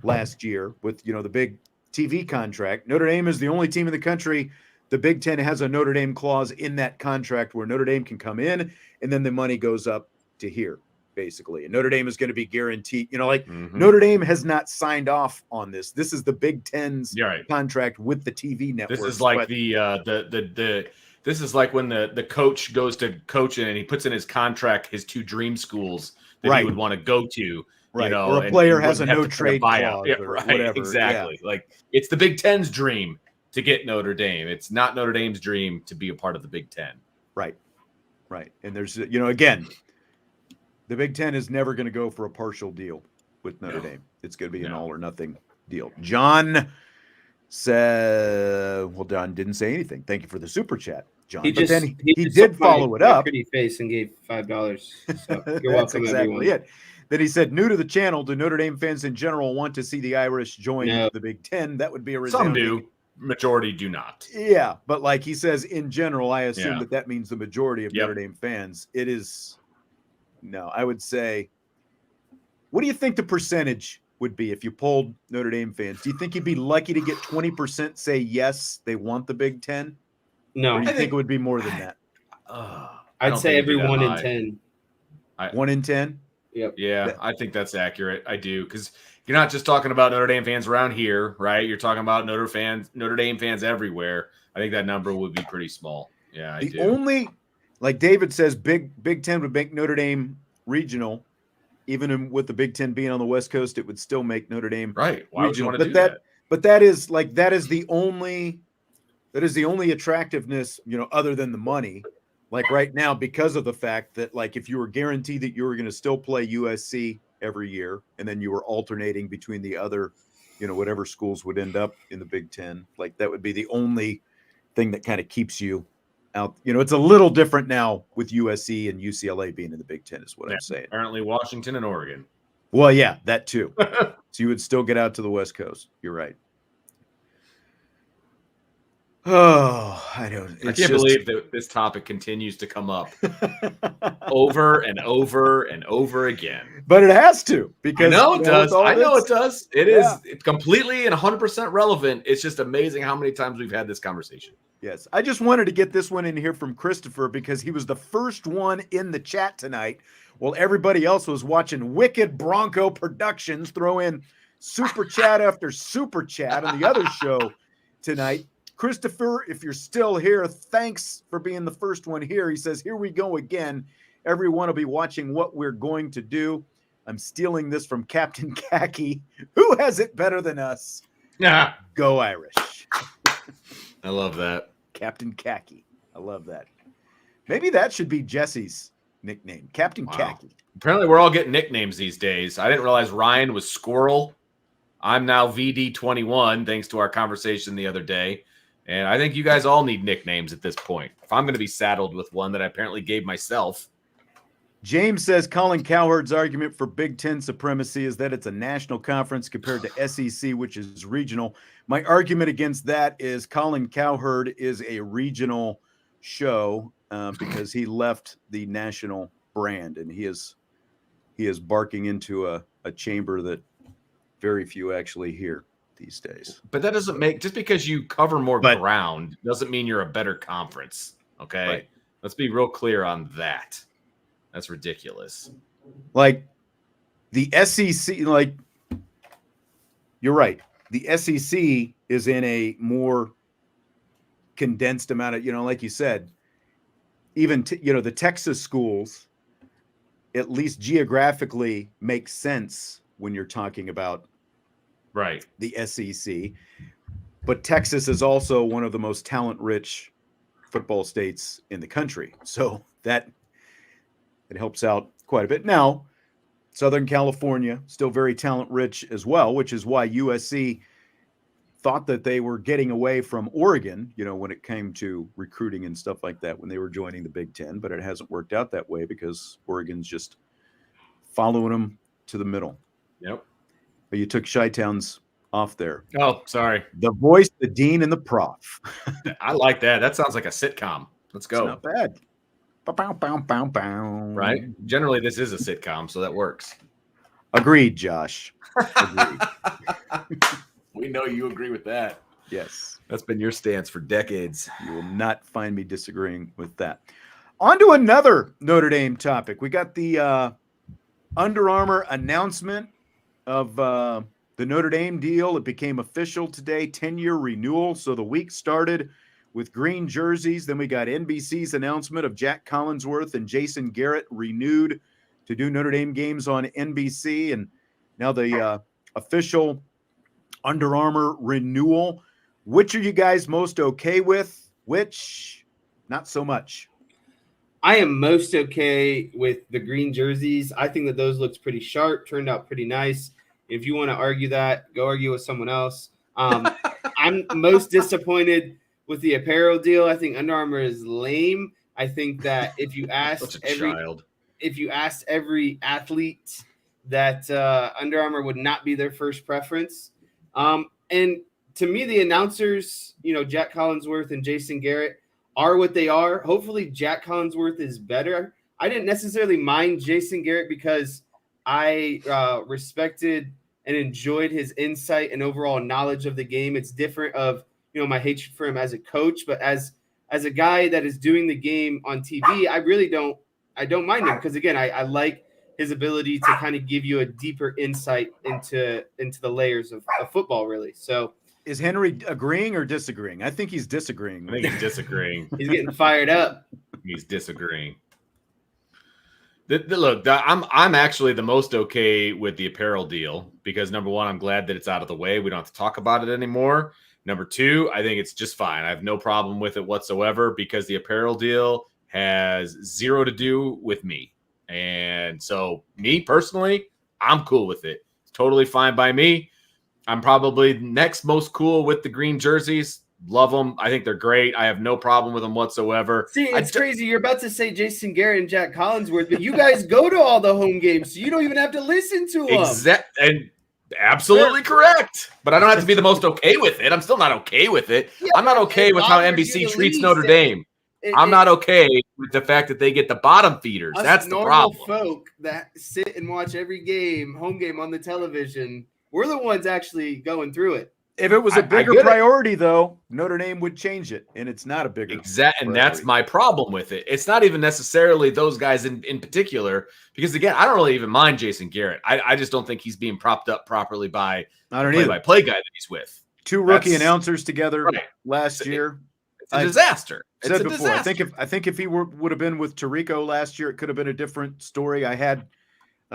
S1: last year with, the big TV contract, Notre Dame is the only team in the country. The Big Ten has a Notre Dame clause in that contract where Notre Dame can come in and then the money goes up to here, basically. And Notre Dame is going to be guaranteed, Notre Dame has not signed off on this. This is the Big Ten's contract with the TV network.
S3: This is like this is like when the coach goes to coaching and he puts in his contract his two dream schools that he would want to go to.
S1: Right. Or a player has a no trade clause or whatever.
S3: Exactly. Yeah. Like, it's the Big Ten's dream to get Notre Dame. It's not Notre Dame's dream to be a part of the Big Ten.
S1: Right. And there's, again, the Big Ten is never going to go for a partial deal with Notre Dame. It's going to be an all or nothing deal. John said, well, John didn't say anything. Thank you for the super chat, John. He did follow it up.
S2: Pretty face and gave $5. So you're welcome, exactly everyone.
S1: Then he said, new to the channel, do Notre Dame fans in general want to see the Irish join the Big Ten? That would be a resounding.
S3: Some do. Majority do not.
S1: Yeah, but like he says, in general, I assume that means the majority of Notre Dame fans. It is, I would say, what do you think the percentage would be if you polled Notre Dame fans? Do you think you'd be lucky to get 20% say yes, they want the Big Ten?
S2: No.
S1: Or do you think it would be more than that?
S2: I'd say every 1 in 10.
S1: 1 in 10?
S2: Yep.
S3: Yeah, I think that's accurate. I do, because you're not just talking about Notre Dame fans around here, right? You're talking about Notre Dame fans everywhere. I think that number would be pretty small. Yeah, I do.
S1: Only, like David says, Big Ten would make Notre Dame regional. Even with the Big Ten being on the West Coast, it would still make Notre Dame
S3: right. Why
S1: regional.
S3: would you want to do that?
S1: But that is the only attractiveness, other than the money. Like right now, because of the fact that, like, if you were guaranteed that you were going to still play USC every year, and then you were alternating between the other, whatever schools would end up in the Big Ten, like that would be the only thing that kind of keeps you out. It's a little different now with USC and UCLA being in the Big Ten, is what I'm saying.
S3: Apparently, Washington and Oregon.
S1: Well, yeah, that too. So you would still get out to the West Coast. You're right. Oh, I don't.
S3: I can't believe that this topic continues to come up over and over and over again.
S1: But it has to, because
S3: I know it does. I know it does. It is completely and 100% relevant. It's just amazing how many times we've had this conversation.
S1: Yes. I just wanted to get this one in here from Christopher because he was the first one in the chat tonight while everybody else was watching Wicked Bronco Productions throw in super chat after super chat on the other show tonight. Christopher, if you're still here, thanks for being the first one here. He says, here we go again. Everyone will be watching what we're going to do. I'm stealing this from Captain Khaki. Who has it better than us?
S3: Yeah.
S1: Go Irish.
S3: I love that.
S1: Captain Khaki. I love that. Maybe that should be Jesse's nickname, Captain Khaki.
S3: Apparently, we're all getting nicknames these days. I didn't realize Ryan was Squirrel. I'm now VD21, thanks to our conversation the other day. And I think you guys all need nicknames at this point. If I'm going to be saddled with one that I apparently gave myself.
S1: James says Colin Cowherd's argument for Big Ten supremacy is that it's a national conference compared to SEC, which is regional. My argument against that is Colin Cowherd is a regional show because he left the national brand, and he is barking into a chamber that very few actually hear these days.
S3: But that doesn't make, just because you cover more ground doesn't mean you're a better conference. Okay.
S1: Right.
S3: Let's be real clear on that. That's ridiculous.
S1: Like the SEC, like you're right. The SEC is in a more condensed amount of, like you said, even, the Texas schools, at least geographically, make sense when you're talking about the SEC. But Texas is also one of the most talent-rich football states in the country. So that it helps out quite a bit. Now, Southern California, still very talent-rich as well, which is why USC thought that they were getting away from Oregon, when it came to recruiting and stuff like that when they were joining the Big Ten. But it hasn't worked out that way because Oregon's just following them to the middle.
S3: Yep.
S1: But you took Chi-Town's off there.
S3: Oh, sorry.
S1: The voice, the dean, and the prof.
S3: I like that. That sounds like a sitcom. Let's go.
S1: It's not bad. Bow, bow, bow, bow.
S3: Right? Generally, this is a sitcom, so that works.
S1: Agreed, Josh. Agreed.
S3: We know you agree with that.
S1: Yes.
S3: That's been your stance for decades.
S1: You will not find me disagreeing with that. On to another Notre Dame topic. We got the Under Armour announcement of the Notre Dame deal. It became official today, 10-year renewal. So the week started with green jerseys. Then we got NBC's announcement of Jack Collinsworth and Jason Garrett renewed to do Notre Dame games on NBC. And now the official Under Armour renewal. Which are you guys most okay with? Which not so much?
S2: I am most okay with the green jerseys. I think that those looks pretty sharp, turned out pretty nice. If you want to argue that, go argue with someone else. I'm most disappointed with the apparel deal. I think Under Armour is lame. I think that if you asked every athlete that Under Armour would not be their first preference. And to me, the announcers, Jack Collinsworth and Jason Garrett are what they are. Hopefully Jack Collinsworth is better. I didn't necessarily mind Jason Garrett because I respected and enjoyed his insight and overall knowledge of the game. It's different of, my hatred for him as a coach, but as a guy that is doing the game on TV, I don't mind him because again, I like his ability to kind of give you a deeper insight into the layers of football, really. So
S1: is Henry agreeing or disagreeing? I think he's disagreeing.
S3: I think he's disagreeing.
S2: He's getting fired up.
S3: He's disagreeing. I'm actually the most okay with the apparel deal because number one, I'm glad that it's out of the way. We don't have to talk about it anymore. Number two, I think it's just fine. I have no problem with it whatsoever because the apparel deal has zero to do with me. And so me personally, I'm cool with it. It's totally fine by me. I'm probably next most cool with the green jerseys. Love them. I think they're great. I have no problem with them whatsoever.
S2: See, it's crazy. You're about to say Jason Garrett and Jack Collinsworth, but you guys go to all the home games, so you don't even have to listen to them.
S3: And absolutely correct. But I don't have to be the most okay with it. I'm still not okay with it. Yeah, I'm not okay with how NBC treats Notre Dame. I'm not okay with the fact that they get the bottom feeders. That's the problem.
S2: Folk that sit and watch every game, home game on the television, we're the ones actually going through it.
S1: If it was a bigger priority, though, Notre Dame would change it, and it's not a bigger
S3: and that's my problem with it. It's not even necessarily those guys in particular, because again, I don't really even mind Jason Garrett. I just don't think he's being propped up properly by play-by-play guy that he's with.
S1: 2 rookie announcers together last year.
S3: It's a disaster.
S1: It's a disaster. I think if he would have been with Tirico last year, it could have been a different story. I had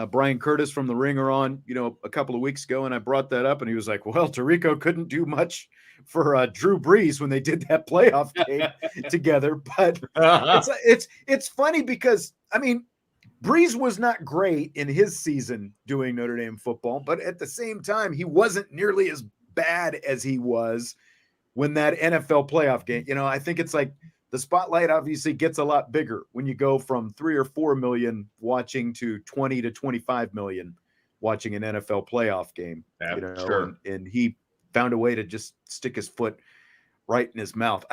S1: Brian Curtis from The Ringer on, a couple of weeks ago, and I brought that up, and he was like, well, Tirico couldn't do much for Drew Brees when they did that playoff game together. But it's funny because, I mean, Brees was not great in his season doing Notre Dame football, but at the same time, he wasn't nearly as bad as he was when that NFL playoff game, I think it's like the spotlight obviously gets a lot bigger when you go from 3 or 4 million watching to 20 to 25 million watching an NFL playoff game.
S3: Sure.
S1: And he found a way to just stick his foot right in his mouth.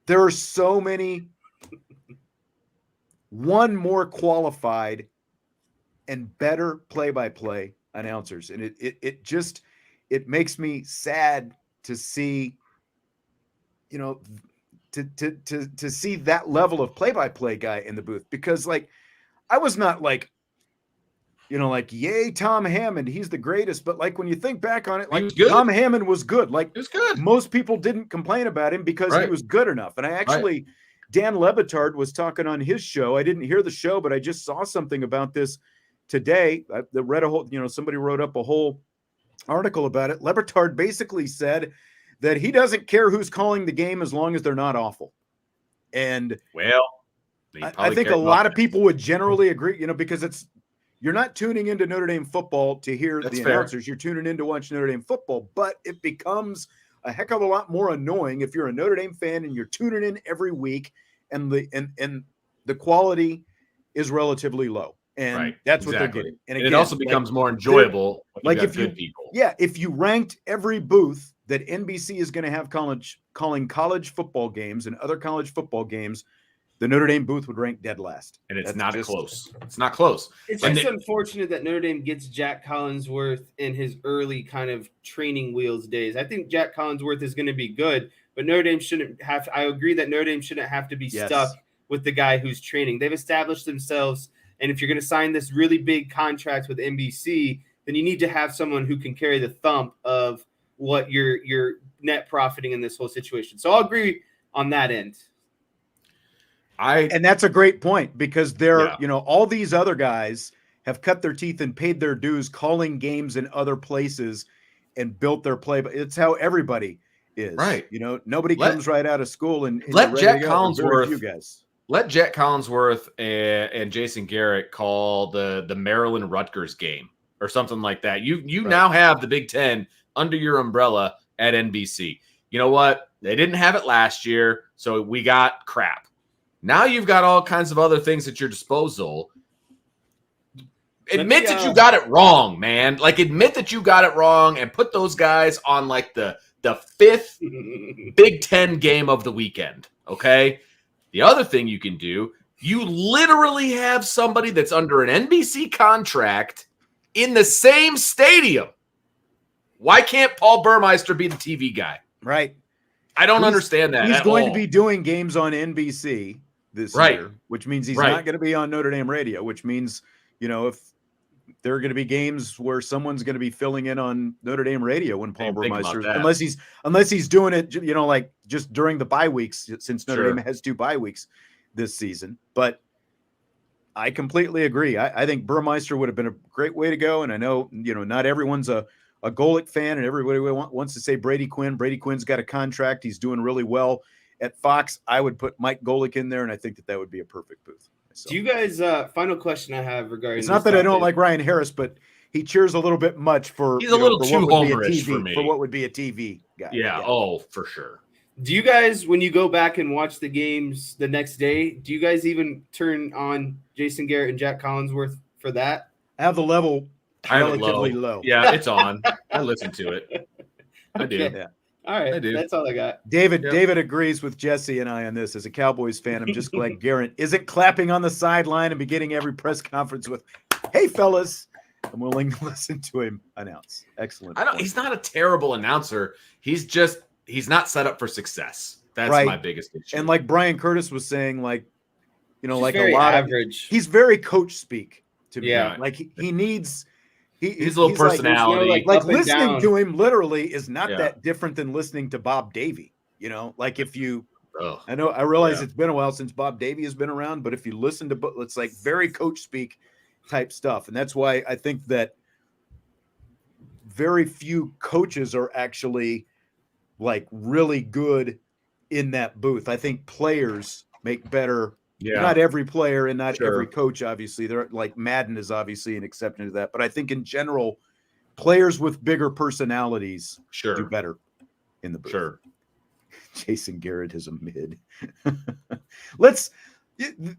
S1: There are so many more qualified and better play-by-play announcers. And it makes me sad to see, to see that level of play-by-play guy in the booth, because I was not yay, Tom Hammond, he's the greatest. But when you think back on it, Tom Hammond was good. He was good. Most people didn't complain about him because he was good enough. And I actually, Dan Lebitard was talking on his show. I didn't hear the show, but I just saw something about this today. I read a whole, somebody wrote up a whole article about it. Lebitard basically said that he doesn't care who's calling the game as long as they're not awful. And I think a lot of people would generally agree, because you're not tuning into Notre Dame football to hear the announcers. You're tuning in to watch Notre Dame football, but it becomes a heck of a lot more annoying if you're a Notre Dame fan and you're tuning in every week and the quality is relatively low. And that's what they're getting. And again,
S3: it also becomes more enjoyable when you got good people.
S1: Yeah, if you ranked every booth that NBC is going to have calling college football games and other college football games, the Notre Dame booth would rank dead last.
S3: And it's not close. It's not close.
S2: It's just unfortunate that Notre Dame gets Jack Collinsworth in his early kind of training wheels days. I think Jack Collinsworth is going to be good, but Notre Dame shouldn't have – I agree that Notre Dame shouldn't have to be stuck with the guy who's training. They've established themselves, and if you're going to sign this really big contract with NBC, then you need to have someone who can carry the thump of what you're net profiting in this whole situation. So I'll agree on that end.
S1: And that's a great point, because all these other guys have cut their teeth and paid their dues calling games in other places and built their play. But it's how everybody is,
S3: right?
S1: Nobody comes right out of school and
S3: let Jack Collinsworth and Jason Garrett call the Maryland Rutgers game or something like that. You now have the Big Ten under your umbrella at NBC. You know what? They didn't have it last year, so we got crap. Now you've got all kinds of other things at your disposal. Admit that you got it wrong, man. Admit that you got it wrong and put those guys on the fifth Big Ten game of the weekend, okay? The other thing you can do, you literally have somebody that's under an NBC contract in the same stadium. Why can't Paul Burmeister be the TV guy?
S1: Right.
S3: I don't understand that.
S1: He's going to be doing games on NBC this year, which means he's not going to be on Notre Dame radio, which means, if there are going to be games where someone's going to be filling in on Notre Dame radio when Paul Burmeister, unless he's doing it, just during the bye weeks, since Notre Dame has 2 bye weeks this season. But I completely agree. I think Burmeister would have been a great way to go. And I know, not everyone's a Golick fan, and everybody wants to say Brady Quinn. Brady Quinn's got a contract. He's doing really well at Fox. I would put Mike Golick in there, and I think that would be a perfect booth. So.
S2: Do you guys, final question I have regarding
S1: it's not that I don't like Ryan Harris, but he cheers a little bit much for
S3: he's a little too homerish for me.
S1: For what would be a TV guy.
S3: Yeah, for sure.
S2: Do you guys, when you go back and watch the games the next day, do you guys even turn on Jason Garrett and Jack Collinsworth for that?
S1: I have the level relatively low.
S3: Yeah, it's on. I listen to it. I do.
S2: Yeah. All right. I do. That's all I got.
S1: David agrees with Jesse and I on this. As a Cowboys fan, I'm just glad Garrett isn't clapping on the sideline and beginning every press conference with, "Hey, fellas, I'm willing to listen to him announce. Excellent.
S3: He's not a terrible announcer. He's not set up for success. That's my biggest issue.
S1: And like Brian Curtis was saying, like, like
S2: very
S1: a lot
S2: average.
S1: He's very coach speak to me.
S2: Yeah.
S1: Like he needs.
S3: He's a little personality.
S1: Like listening to him literally is not that different than listening to Bob Davey. Like if you. I realize it's been a while since Bob Davey has been around, but if you listen to, it's like very coach speak type stuff. And that's why I think that very few coaches are actually like really good in that booth. I think players make better. Yeah. Not every player and not every coach, obviously. They're like Madden is obviously an exception to that. But I think in general, players with bigger personalities do better in the booth.
S3: Sure.
S1: Jason Garrett is a mid.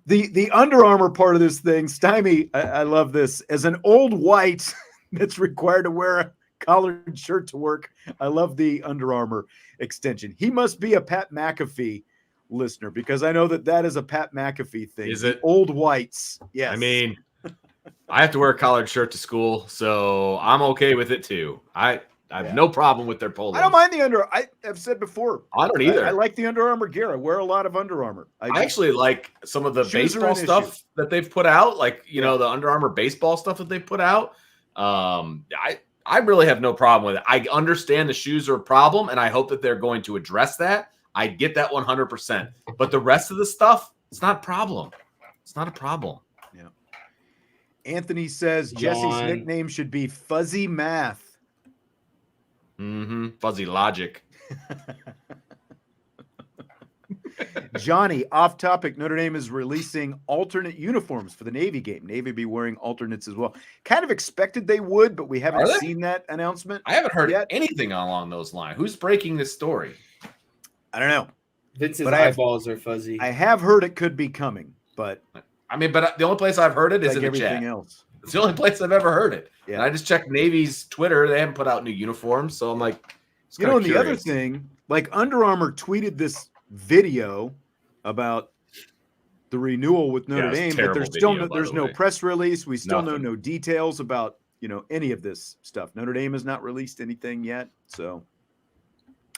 S1: The Under Armour part of this thing, Stymie, I love this. As an old white that's required to wear a collared shirt to work, I love the Under Armour extension. He must be a Pat McAfee listener because I know that is a Pat McAfee thing.
S3: Is it?
S1: Old whites. Yes.
S3: I mean, I have to wear a collared shirt to school, so I'm okay with it too. I have no problem with their polos.
S1: I don't mind the I've said before.
S3: I don't either.
S1: I like the Under Armour gear. I wear a lot of Under Armour.
S3: I actually like some of the baseball stuff that they've put out, like the Under Armour baseball stuff that they've put out. I really have no problem with it. I understand the shoes are a problem, and I hope that they're going to address that. I get that 100%. But the rest of the stuff, it's not a problem. It's not a problem.
S1: Yeah. Anthony says Jesse's nickname should be Fuzzy Math.
S3: Fuzzy Logic.
S1: Johnny, off topic. Notre Dame is releasing alternate uniforms for the Navy game. Navy be wearing alternates as well. Kind of expected they would, but we haven't seen that announcement.
S3: I haven't heard anything along those lines. Who's breaking this story?
S1: I don't know.
S2: Vince's eyeballs are fuzzy.
S1: I have heard it could be coming, but
S3: but the only place I've heard it is in the chat.
S1: Else.
S3: It's the only place I've ever heard it. Yeah. And I just checked Navy's Twitter. They haven't put out new uniforms, so I'm like,
S1: and the other thing, like Under Armour tweeted this video about the renewal with Notre Dame, but there's no press release. We still know no details about any of this stuff. Notre Dame has not released anything yet, so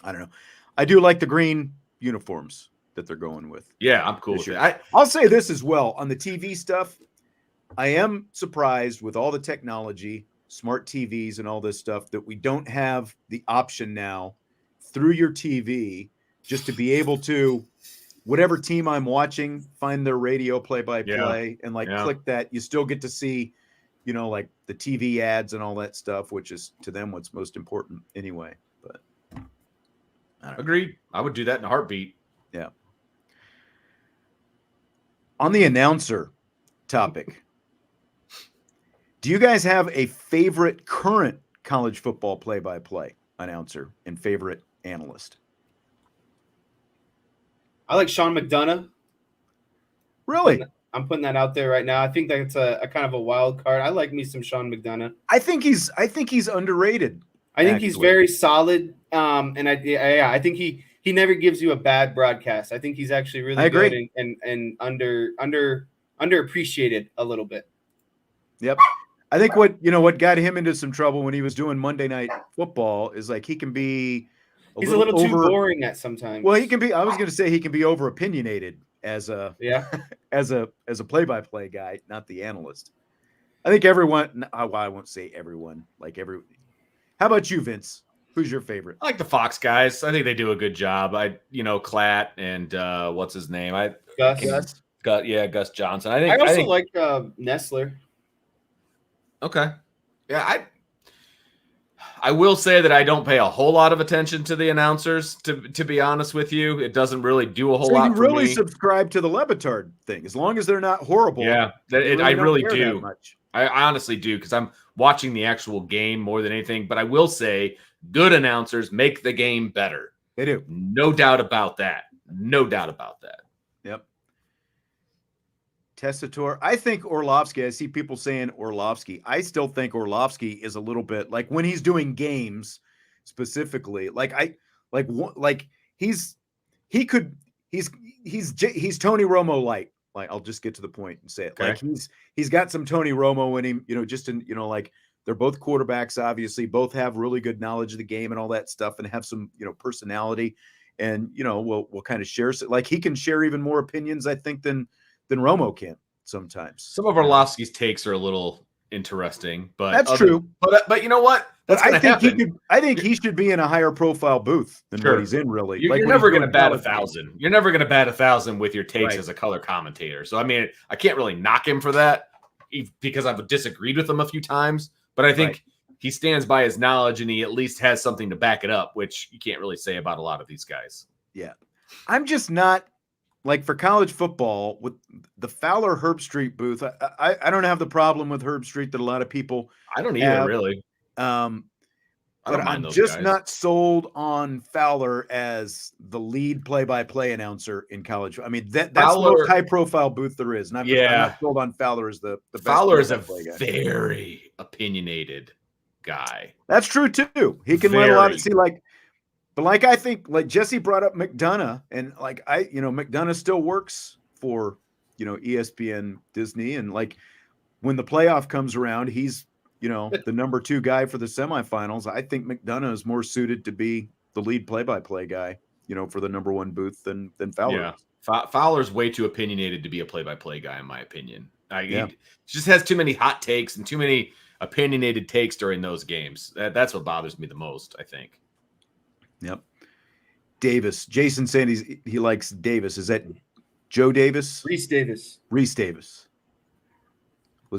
S1: I don't know. I do like the green uniforms that they're going with.
S3: Yeah, I'm cool with it.
S1: I'll say this as well. On the TV stuff, I am surprised with all the technology, smart TVs and all this stuff, that we don't have the option now through your TV just to be able to, whatever team I'm watching, find their radio play-by-play and click that. You still get to see, like the TV ads and all that stuff, which is to them what's most important anyway. But
S3: agreed. I would do that in a heartbeat.
S1: Yeah. On the announcer topic, do you guys have a favorite current college football play-by-play announcer and favorite analyst?
S2: I like Sean McDonough.
S1: Really?
S2: I'm putting that out there right now. I think that's a kind of a wild card. I like me some Sean McDonough.
S1: I think he's underrated.
S2: I think he's very solid. And I think he never gives you a bad broadcast. I think he's actually really good and underappreciated a little bit.
S1: Yep. I think what got him into some trouble when he was doing Monday Night Football is like he can be
S2: he's a little too boring at sometimes.
S1: Well, he can be. I was going to say he can be over opinionated as a as a play-by-play guy, not the analyst. I think everyone. Well, I won't say everyone. Like every. How about you, Vince? Who's your favorite?
S3: I like the Fox guys. I think they do a good job. Klatt and what's his name?
S2: Gus.
S3: Gus Johnson. I
S2: also like Nestler.
S3: Okay. Yeah, I will say that I don't pay a whole lot of attention to the announcers, to be honest with you. It doesn't really do a whole lot for me.
S1: You really subscribe to the Levitard thing, as long as they're not horrible.
S3: Yeah, I really do. I honestly do, because I'm watching the actual game more than anything. But I will say, good announcers make the game better.
S1: They do.
S3: No doubt about that. No doubt about that.
S1: Yep. Tessitore. I think Orlovsky. I see people saying Orlovsky. I still think Orlovsky is a little bit like when he's doing games specifically. He's Tony Romo light Like, I'll just get to the point and say it.
S3: Okay.
S1: Like, he's got some Tony Romo in him, just in, like, they're both quarterbacks, obviously, both have really good knowledge of the game and all that stuff, and have some, personality, and, we'll kind of share, like, he can share even more opinions, I think, than Romo can sometimes.
S3: Some of Orlovsky's takes are a little interesting, but
S1: that's true.
S3: But you know what? That's
S1: I think
S3: happen.
S1: I think he should be in a higher profile booth than what he's in. Really,
S3: you're never going to bat 1,000. You're never going to bat 1,000 with your takes as a color commentator. So I mean, I can't really knock him for that because I've disagreed with him a few times. But I think he stands by his knowledge, and he at least has something to back it up, which you can't really say about a lot of these guys.
S1: Yeah, I'm just not. Like, for college football, with the Fowler Herb Street booth, I don't have the problem with Herb Street that a lot of people
S3: I don't either, really.
S1: But I'm
S3: those
S1: just
S3: guys.
S1: not sold on Fowler as the lead play-by-play announcer in college. I mean, that's Fowler, the most high-profile booth there is. And I'm not sold on Fowler as the best.
S3: Fowler is a very opinionated guy.
S1: That's true, too. He can let a lot of – see, like – but like, I think, like, Jesse brought up McDonough, and like, McDonough still works for, ESPN Disney. And like, when the playoff comes around, he's, the number 2 guy for the semifinals. I think McDonough is more suited to be the lead play-by-play guy, for the number 1 booth than Fowler.
S3: Yeah. Fowler's way too opinionated to be a play-by-play guy, in my opinion. He just has too many hot takes and too many opinionated takes during those games. That's what bothers me the most, I think.
S1: Yep. Davis. Jason saying he likes Davis. Is that Joe Davis?
S2: Reese Davis.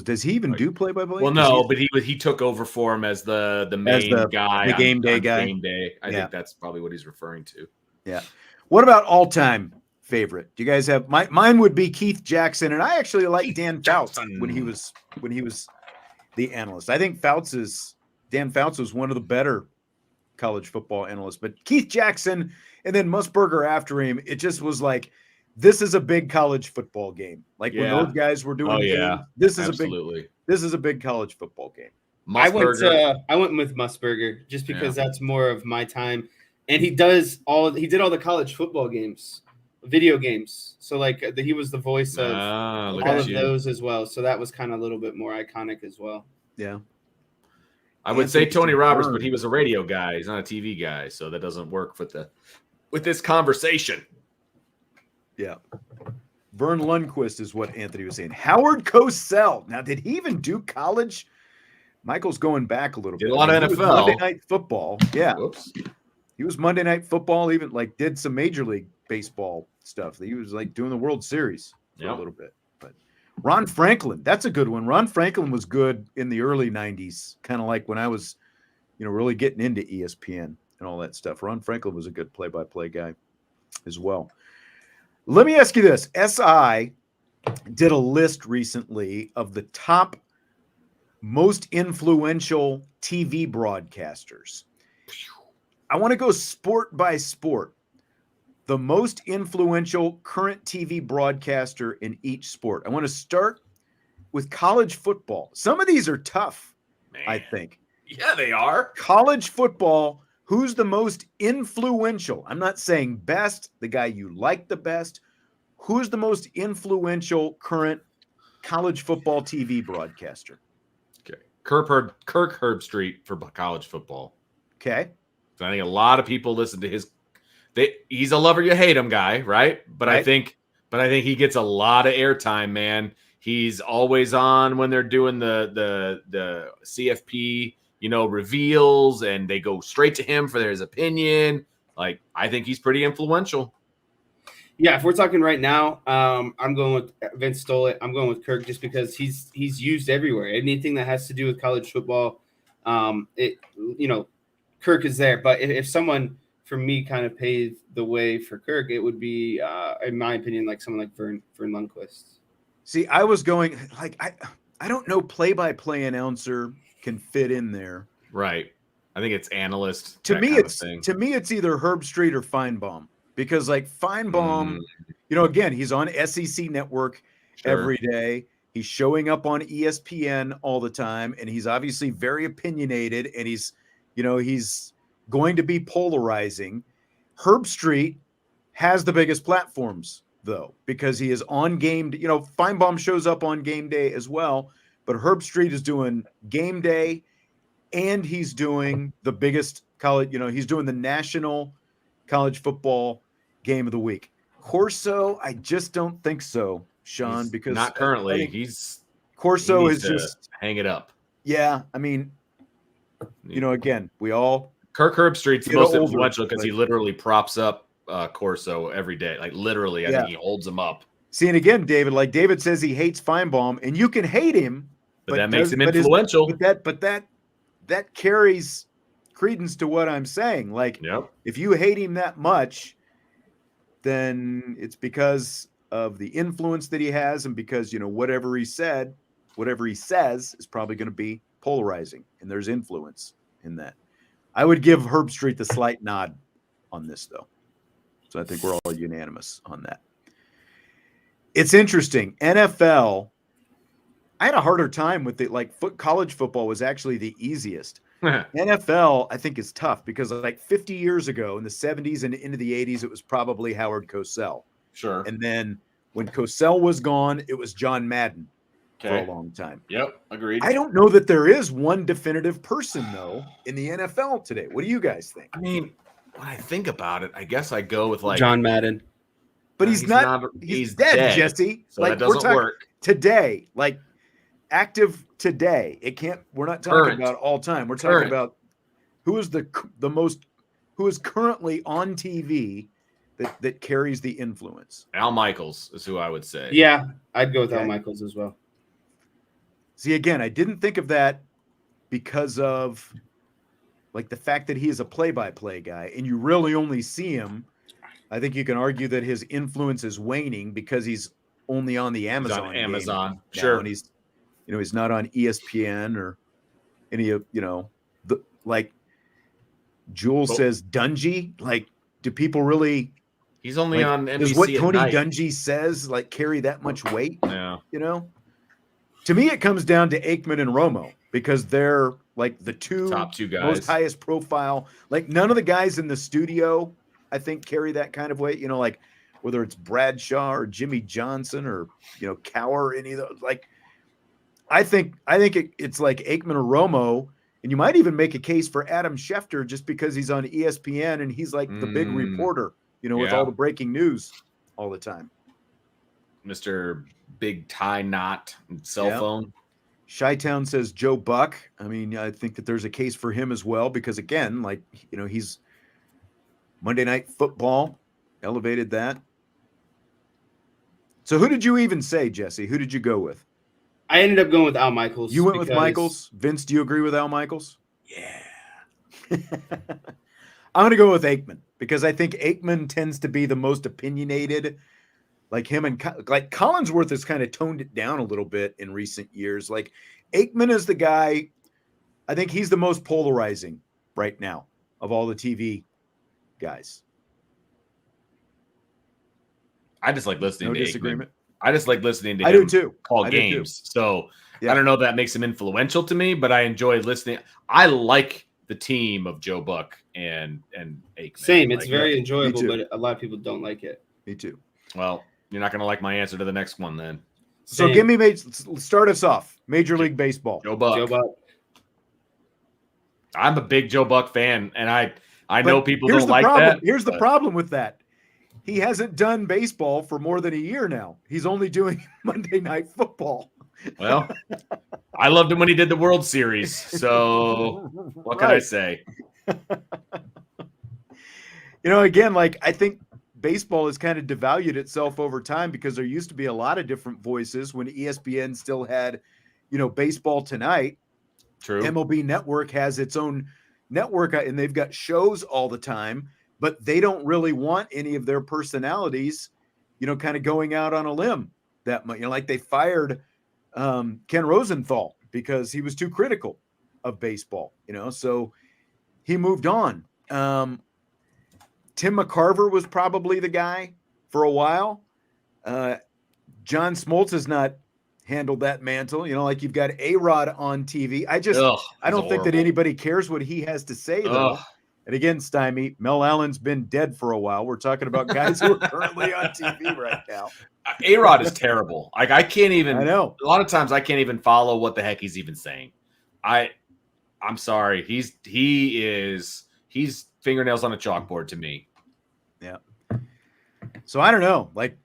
S1: Does he even do play-by-play?
S3: Well, no, but he took over for him as the main guy,
S1: the game day guy.
S3: Game day. I think that's probably what he's referring to.
S1: Yeah. What about all-time favorite? Do you guys have mine would be Keith Jackson, and I actually like Dan Fouts when he was the analyst. I think Dan Fouts was one of the better college football analyst, but Keith Jackson and then Musburger after him, it just was like, this is a big college football game. Like when those guys were doing games, this is a big college football game.
S2: I went with Musburger just because that's more of my time, and he did all the college football games, video games. So like he was the voice of all of those as well. So that was kind of a little bit more iconic as well.
S1: Yeah.
S3: I would say Tony Roberts, but he was a radio guy. He's not a TV guy, so that doesn't work with this conversation.
S1: Yeah. Vern Lundquist is what Anthony was saying. Howard Cosell. Now, did he even do college? Michael's going back a little bit.
S3: Did a lot of NFL.
S1: Monday Night Football. Yeah.
S3: Whoops.
S1: He was Monday Night Football, even like did some Major League Baseball stuff. He was like doing the World Series for a little bit. Ron Franklin, that's a good one. Ron Franklin was good in the early 90s, kind of like when I was, really getting into ESPN and all that stuff. Ron Franklin was a good play-by-play guy as well. Let me ask you this. SI did a list recently of the top most influential TV broadcasters. I want to go sport by sport. The most influential current TV broadcaster in each sport. I want to start with college football. Some of these are tough, I think.
S3: Yeah, they are.
S1: College football, who's the most influential? I'm not saying best, the guy you like the best. Who's the most influential current college football TV broadcaster?
S3: Okay. Kirk Herbstreit for college football.
S1: Okay.
S3: So I think a lot of people listen to his he's a lover you hate him guy, right? But I think he gets a lot of airtime, man. He's always on when they're doing the CFP, reveals, and they go straight to him for his opinion. Like, I think he's pretty influential.
S2: Yeah, if we're talking right now, I'm going with Vince stole it. I'm going with Kirk just because he's used everywhere. Anything that has to do with college football, Kirk is there. But if someone for me kind of paved the way for Kirk, it would be, in my opinion, like someone like Vern Lundquist.
S1: See, I was going like I don't know, play-by-play announcer can fit in there.
S3: Right. I think it's analyst.
S1: To me, it's either Herbstreit or Feinbaum, because like Feinbaum, again, he's on SEC Network every day. He's showing up on ESPN all the time, and he's obviously very opinionated, and he's going to be polarizing. Herbstreit has the biggest platforms though, because he is on game. Feinbaum shows up on game day as well, but Herbstreit is doing game day, and he's doing the biggest college. He's doing the national college football game of the week. Corso, I just don't think so, Sean, because
S3: not currently.
S1: Corso is just
S3: hang it up.
S1: Yeah, I mean, again, we all
S3: Kirk Herbstreit's the most influential because he literally props up Corso every day. Like literally, I think he holds him up.
S1: See, and again, David, like David says, he hates Feinbaum, and you can hate him,
S3: but that makes him influential.
S1: But that carries credence to what I'm saying. Like, if you hate him that much, then it's because of the influence that he has, and because whatever he says is probably going to be polarizing, and there's influence in that. I would give Herbstreit the slight nod on this, though. So I think we're all unanimous on that. It's interesting. NFL, I had a harder time with it. Like college football was actually the easiest. NFL, I think, is tough because like 50 years ago in the 70s and into the 80s, it was probably Howard Cosell.
S3: Sure.
S1: And then when Cosell was gone, it was John Madden for a long time.
S3: Yep, agreed.
S1: I don't know that there is one definitive person, though, in the NFL today. What do you guys think?
S3: I mean, when I think about it, I guess I go with like
S2: John Madden.
S1: But he's dead, Jesse.
S3: So like, that doesn't work.
S1: Today, like active today. It can't. We're not talking about all time. We're talking about who is who is currently on TV that carries the influence.
S3: Al Michaels is who I would say.
S2: Yeah, I'd go with Al Michaels as well.
S1: See, again, I didn't think of that because of like the fact that he is a play-by-play guy, and you really only see him. I think you can argue that his influence is waning because he's only on the Amazon.
S3: Sure.
S1: And he's not on ESPN or any of like Jules says Dungy. Like, do people really?
S3: He's only on NBC.
S1: Does what Tony Dungy says like carry that much weight?
S3: Yeah.
S1: To me, it comes down to Aikman and Romo because they're like the
S3: top two guys,
S1: most highest profile. Like none of the guys in the studio, I think, carry that kind of weight. Like whether it's Bradshaw or Jimmy Johnson or Cower, any of those. Like I think it's like Aikman or Romo, and you might even make a case for Adam Schefter just because he's on ESPN and he's like the big reporter, with all the breaking news all the time.
S3: Mr. Big Tie Knot cell phone.
S1: Chi-Town says Joe Buck. I mean, I think that there's a case for him as well because, again, like, he's Monday Night Football, elevated that. So who did you even say, Jesse? Who did you go with?
S2: I ended up going with Al Michaels.
S1: You went with Michaels? Vince, do you agree with Al Michaels?
S3: Yeah.
S1: I'm going to go with Aikman because I think Aikman tends to be the most opinionated. Like him and like Collinsworth has kind of toned it down a little bit in recent years. Like Aikman is the guy. I think he's the most polarizing right now of all the TV guys.
S3: I just like listening to
S1: disagreement.
S3: Aikman. I just like listening to him.
S1: I do too.
S3: Call games. So I don't know if that makes him influential to me, but I enjoy listening. I like the team of Joe Buck and Aikman.
S2: Same. It's very enjoyable, but a lot of people don't like it.
S1: Me too.
S3: Well, you're not going to like my answer to the next one then.
S1: So start us off. Major League Baseball.
S3: Joe Buck. I'm a big Joe Buck fan, and I know people don't like that.
S1: Here's the problem with that. He hasn't done baseball for more than a year now. He's only doing Monday Night Football.
S3: Well, I loved him when he did the World Series. So what can I say?
S1: Again, like I think baseball has kind of devalued itself over time because there used to be a lot of different voices when ESPN still had, Baseball Tonight.
S3: True.
S1: MLB Network has its own network and they've got shows all the time, but they don't really want any of their personalities, kind of going out on a limb that much. Like they fired Ken Rosenthal because he was too critical of baseball, so he moved on. Tim McCarver was probably the guy for a while. John Smoltz has not handled that mantle. Like you've got A-Rod on TV. I don't think that anybody cares what he has to say, though. And again, Stymie, Mel Allen's been dead for a while. We're talking about guys who are currently on TV right now.
S3: A-Rod is terrible. Like, I can't even.
S1: I know.
S3: A lot of times I can't even follow what the heck he's even saying. I'm sorry. He's fingernails on a chalkboard to me.
S1: Yeah. So I don't know. Like,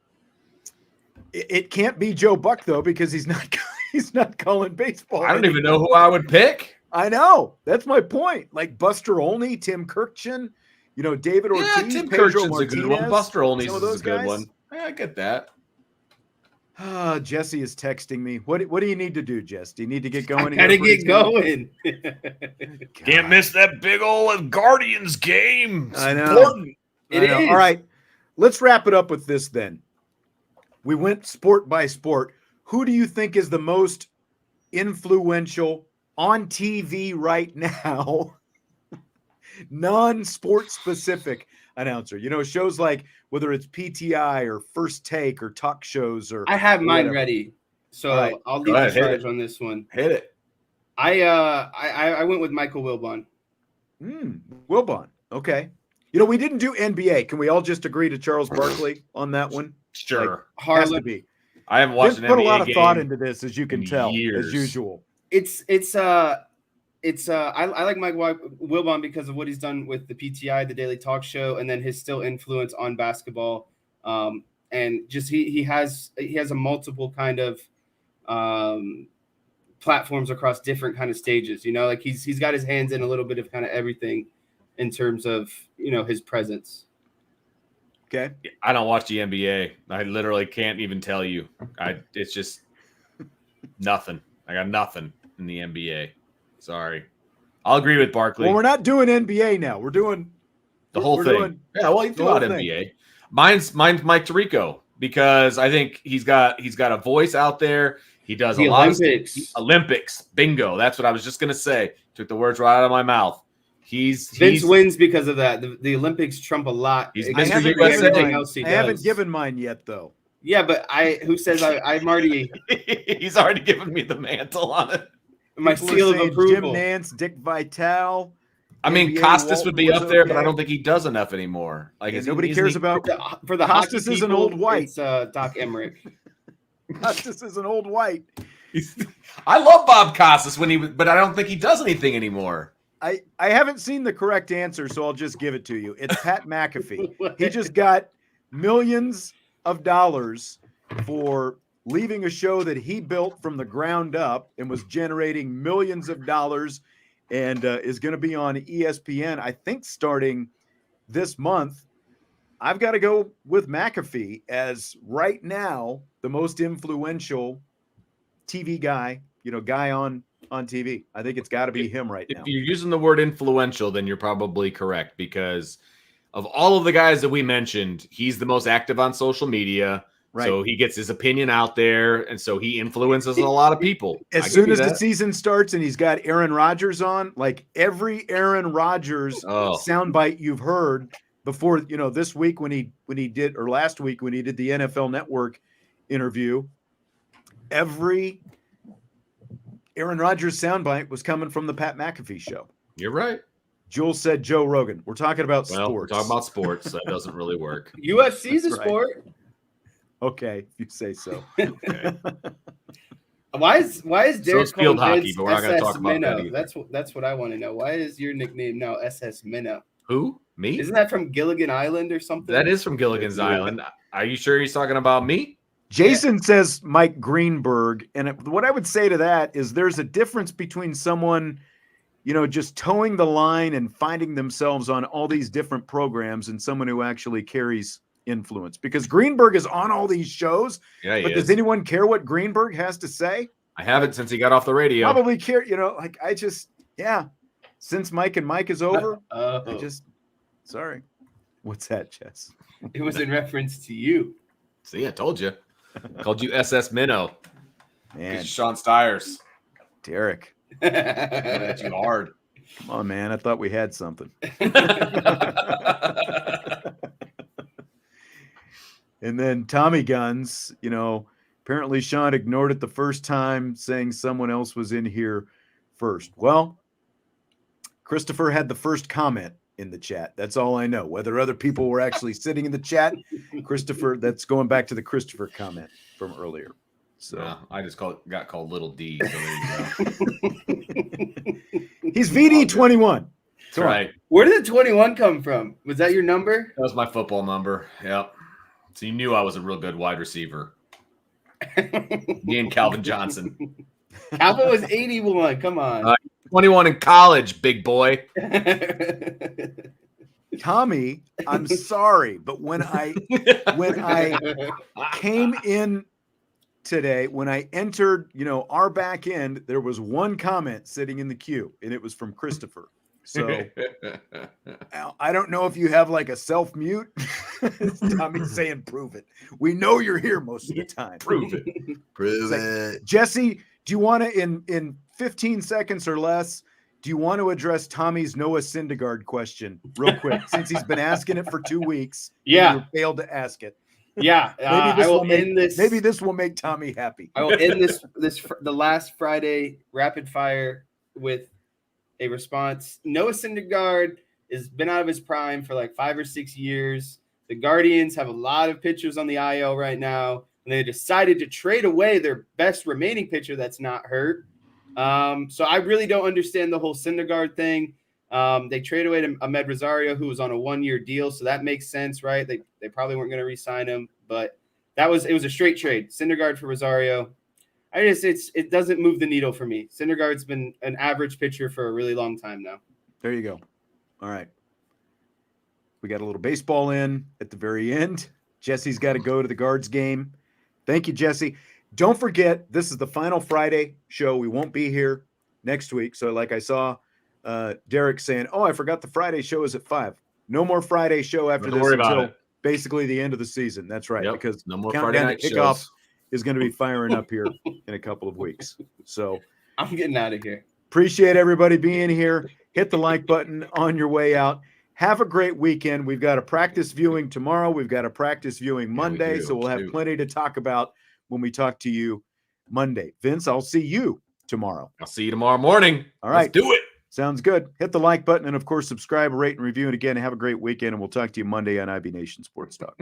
S1: it can't be Joe Buck though, because he's not calling baseball.
S3: I don't even know who I would pick.
S1: I know. That's my point. Like Buster Olney, Tim Kirkchen, David Ortiz.
S3: Yeah, Tim
S1: Pedro
S3: Kirkchen's
S1: Martinez,
S3: a good one. Buster Olney's is a good
S1: guys.
S3: one. Yeah, I get that.
S1: Jesse is texting me. What do you need to do, Jess? Do you need to get going?
S2: Gotta get going.
S3: Can't miss that big old Guardians game. It's
S1: I know.
S3: important.
S2: It is.
S1: All right. Let's wrap it up with this then. We went sport by sport. Who do you think is the most influential on TV right now, non-sport specific announcer? Shows like whether it's PTI or First Take or talk shows or.
S2: I have mine
S1: whatever.
S2: ready, so
S1: right.
S2: I'll lead the charge on this one.
S3: Hit it.
S2: I went with Michael Wilbon.
S1: Wilbon. Okay. We didn't do NBA. Can we all just agree to Charles Barkley on that one?
S3: Sure.
S1: Has to be.
S3: I haven't watched an NBA
S1: put a lot of
S3: game
S1: thought into this, as you can tell,
S3: years.
S1: as usual.
S2: I like Mike Wilbon because of what he's done with the PTI, the Daily Talk Show, and then his still influence on basketball. And just he has a multiple kind of platforms across different kind of stages. Like he's got his hands in a little bit of kind of everything in terms of his presence.
S1: Okay.
S3: I don't watch the NBA. I literally can't even tell you. It's just nothing. I got nothing in the NBA. Sorry. I'll agree with Barkley.
S1: Well, we're not doing NBA now. We're doing
S3: the whole thing. You threw out NBA. Mine's Mike Tirico, because I think he's got a voice out there. He does
S2: the
S3: a lot
S2: Olympics.
S3: of Olympics. Bingo. That's what I was just gonna say. Took the words right out of my mouth.
S2: Vince wins because of that. The Olympics trump a lot.
S3: I
S1: haven't given mine yet, though.
S2: Yeah, but who says I'm already?
S3: He's already given me the mantle on it.
S2: My seal of approval.
S1: Jim Nance, Dick Vitale.
S3: I mean, Costas would be up there, but I don't think he does enough anymore. Like,
S1: nobody cares about
S2: for the
S1: Costas
S2: hockey
S1: is an old white.
S2: It's Doc Emmerich.
S1: Costas is an old white.
S3: I love Bob Costas but I don't think he does anything anymore.
S1: I haven't seen the correct answer, so I'll just give it to you. It's Pat McAfee. He just got millions of dollars for leaving a show that he built from the ground up and was generating millions of dollars, and is going to be on ESPN, I think, starting this month. I've got to go with McAfee as right now the most influential TV guy, guy on TV. I think it's got to be him right now.
S3: If you're using the word influential, then you're probably correct, because of all of the guys that we mentioned, he's the most active on social media. Right. So he gets his opinion out there, and so he influences a lot of people.
S1: As soon as the season starts and he's got Aaron Rodgers on, like every Aaron Rodgers soundbite you've heard before, this week when he did, or last week when he did the NFL Network interview, every Aaron Rodgers soundbite was coming from the Pat McAfee show.
S3: You're right.
S1: Jules said Joe Rogan. We're talking about sports.
S3: We're talking about sports. So that doesn't really work.
S2: UFC's a sport.
S1: Okay, if you say so.
S3: Okay.
S2: Why is Derek
S3: so field
S2: called
S3: hockey, but we're not going to talk about
S2: Minnow?
S3: that either.
S2: That's what I want to know. Why is your nickname now SS Minnow?
S3: Who? Me?
S2: Isn't that from Gilligan Island or something?
S3: That is from Gilligan's Island. Are you sure he's talking about me?
S1: Jason says Mike Greenberg, and what I would say to that is there's a difference between someone, just towing the line and finding themselves on all these different programs and someone who actually carries influence, because Greenberg is on all these shows.
S3: Yeah,
S1: but does anyone care what Greenberg has to say?
S3: I haven't since he got off the radio.
S1: Probably care, since Mike and Mike is over, sorry. What's that, Jess?
S2: It was in reference to you.
S3: See, I told you. Called you SS Minnow.
S1: Man.
S3: Sean Stiers.
S1: Derek.
S3: At you hard.
S1: Come on, man. I thought we had something. And then Tommy Guns, apparently Sean ignored it the first time, saying someone else was in here first. Well, Christopher had the first comment in the chat. That's all I know. Whether other people were actually sitting in the chat, Christopher, that's going back to the Christopher comment from earlier. So
S3: I just got called Little D. So there you go.
S1: He's VD21.
S3: That's right.
S2: Where did the 21 come from? Was that your number?
S3: That was my football number. Yep. So you knew I was a real good wide receiver. Me and Calvin Johnson.
S2: Calvin was 81. Come on.
S3: 21 in college, big boy.
S1: Tommy, I'm sorry, but when I came in today, when I entered, our back end, there was one comment sitting in the queue, and it was from Christopher. So I don't know if you have like a self-mute. Tommy's saying, prove it. We know you're here most of the time.
S3: Prove it.
S4: Prove it.
S1: Jesse, do you want to, in 15 seconds or less, do you want to address Tommy's Noah Syndergaard question real quick, since he's been asking it for 2 weeks?
S2: Yeah.
S1: You failed to ask it.
S2: Yeah.
S1: Maybe this will make Tommy happy.
S2: I will end the last Friday rapid fire with a response. Noah Syndergaard has been out of his prime for like 5 or 6 years. The Guardians have a lot of pitchers on the IL right now, and they decided to trade away their best remaining pitcher that's not hurt. So I really don't understand the whole Syndergaard thing. They traded away Ahmed Rosario, who was on a 1-year deal, so that makes sense, right? They probably weren't going to re-sign him, but it was a straight trade. Syndergaard for Rosario. It doesn't move the needle for me. Syndergaard's been an average pitcher for a really long time now.
S1: There you go. All right. We got a little baseball in at the very end. Jesse's got to go to the Guards game. Thank you, Jesse. Don't forget, this is the final Friday show. We won't be here next week. So like I saw Derek saying, I forgot the Friday show is at 5. No more Friday show after this until basically the end of the season. That's right.
S3: Yep.
S1: Because
S3: no more Friday night
S1: kickoff
S3: shows
S1: is going to be firing up here in a couple of weeks. So
S2: I'm getting out of here.
S1: Appreciate everybody being here. Hit the like button on your way out. Have a great weekend. We've got a practice viewing tomorrow. We've got a practice viewing Monday. So we'll have plenty to talk about when we talk to you Monday. Vince, I'll see you tomorrow.
S3: I'll see you tomorrow morning.
S1: All right.
S3: Let's do it.
S1: Sounds good. Hit the like button and, of course, subscribe, rate, and review. And again, have a great weekend. And we'll talk to you Monday on IB Nation Sports Talk.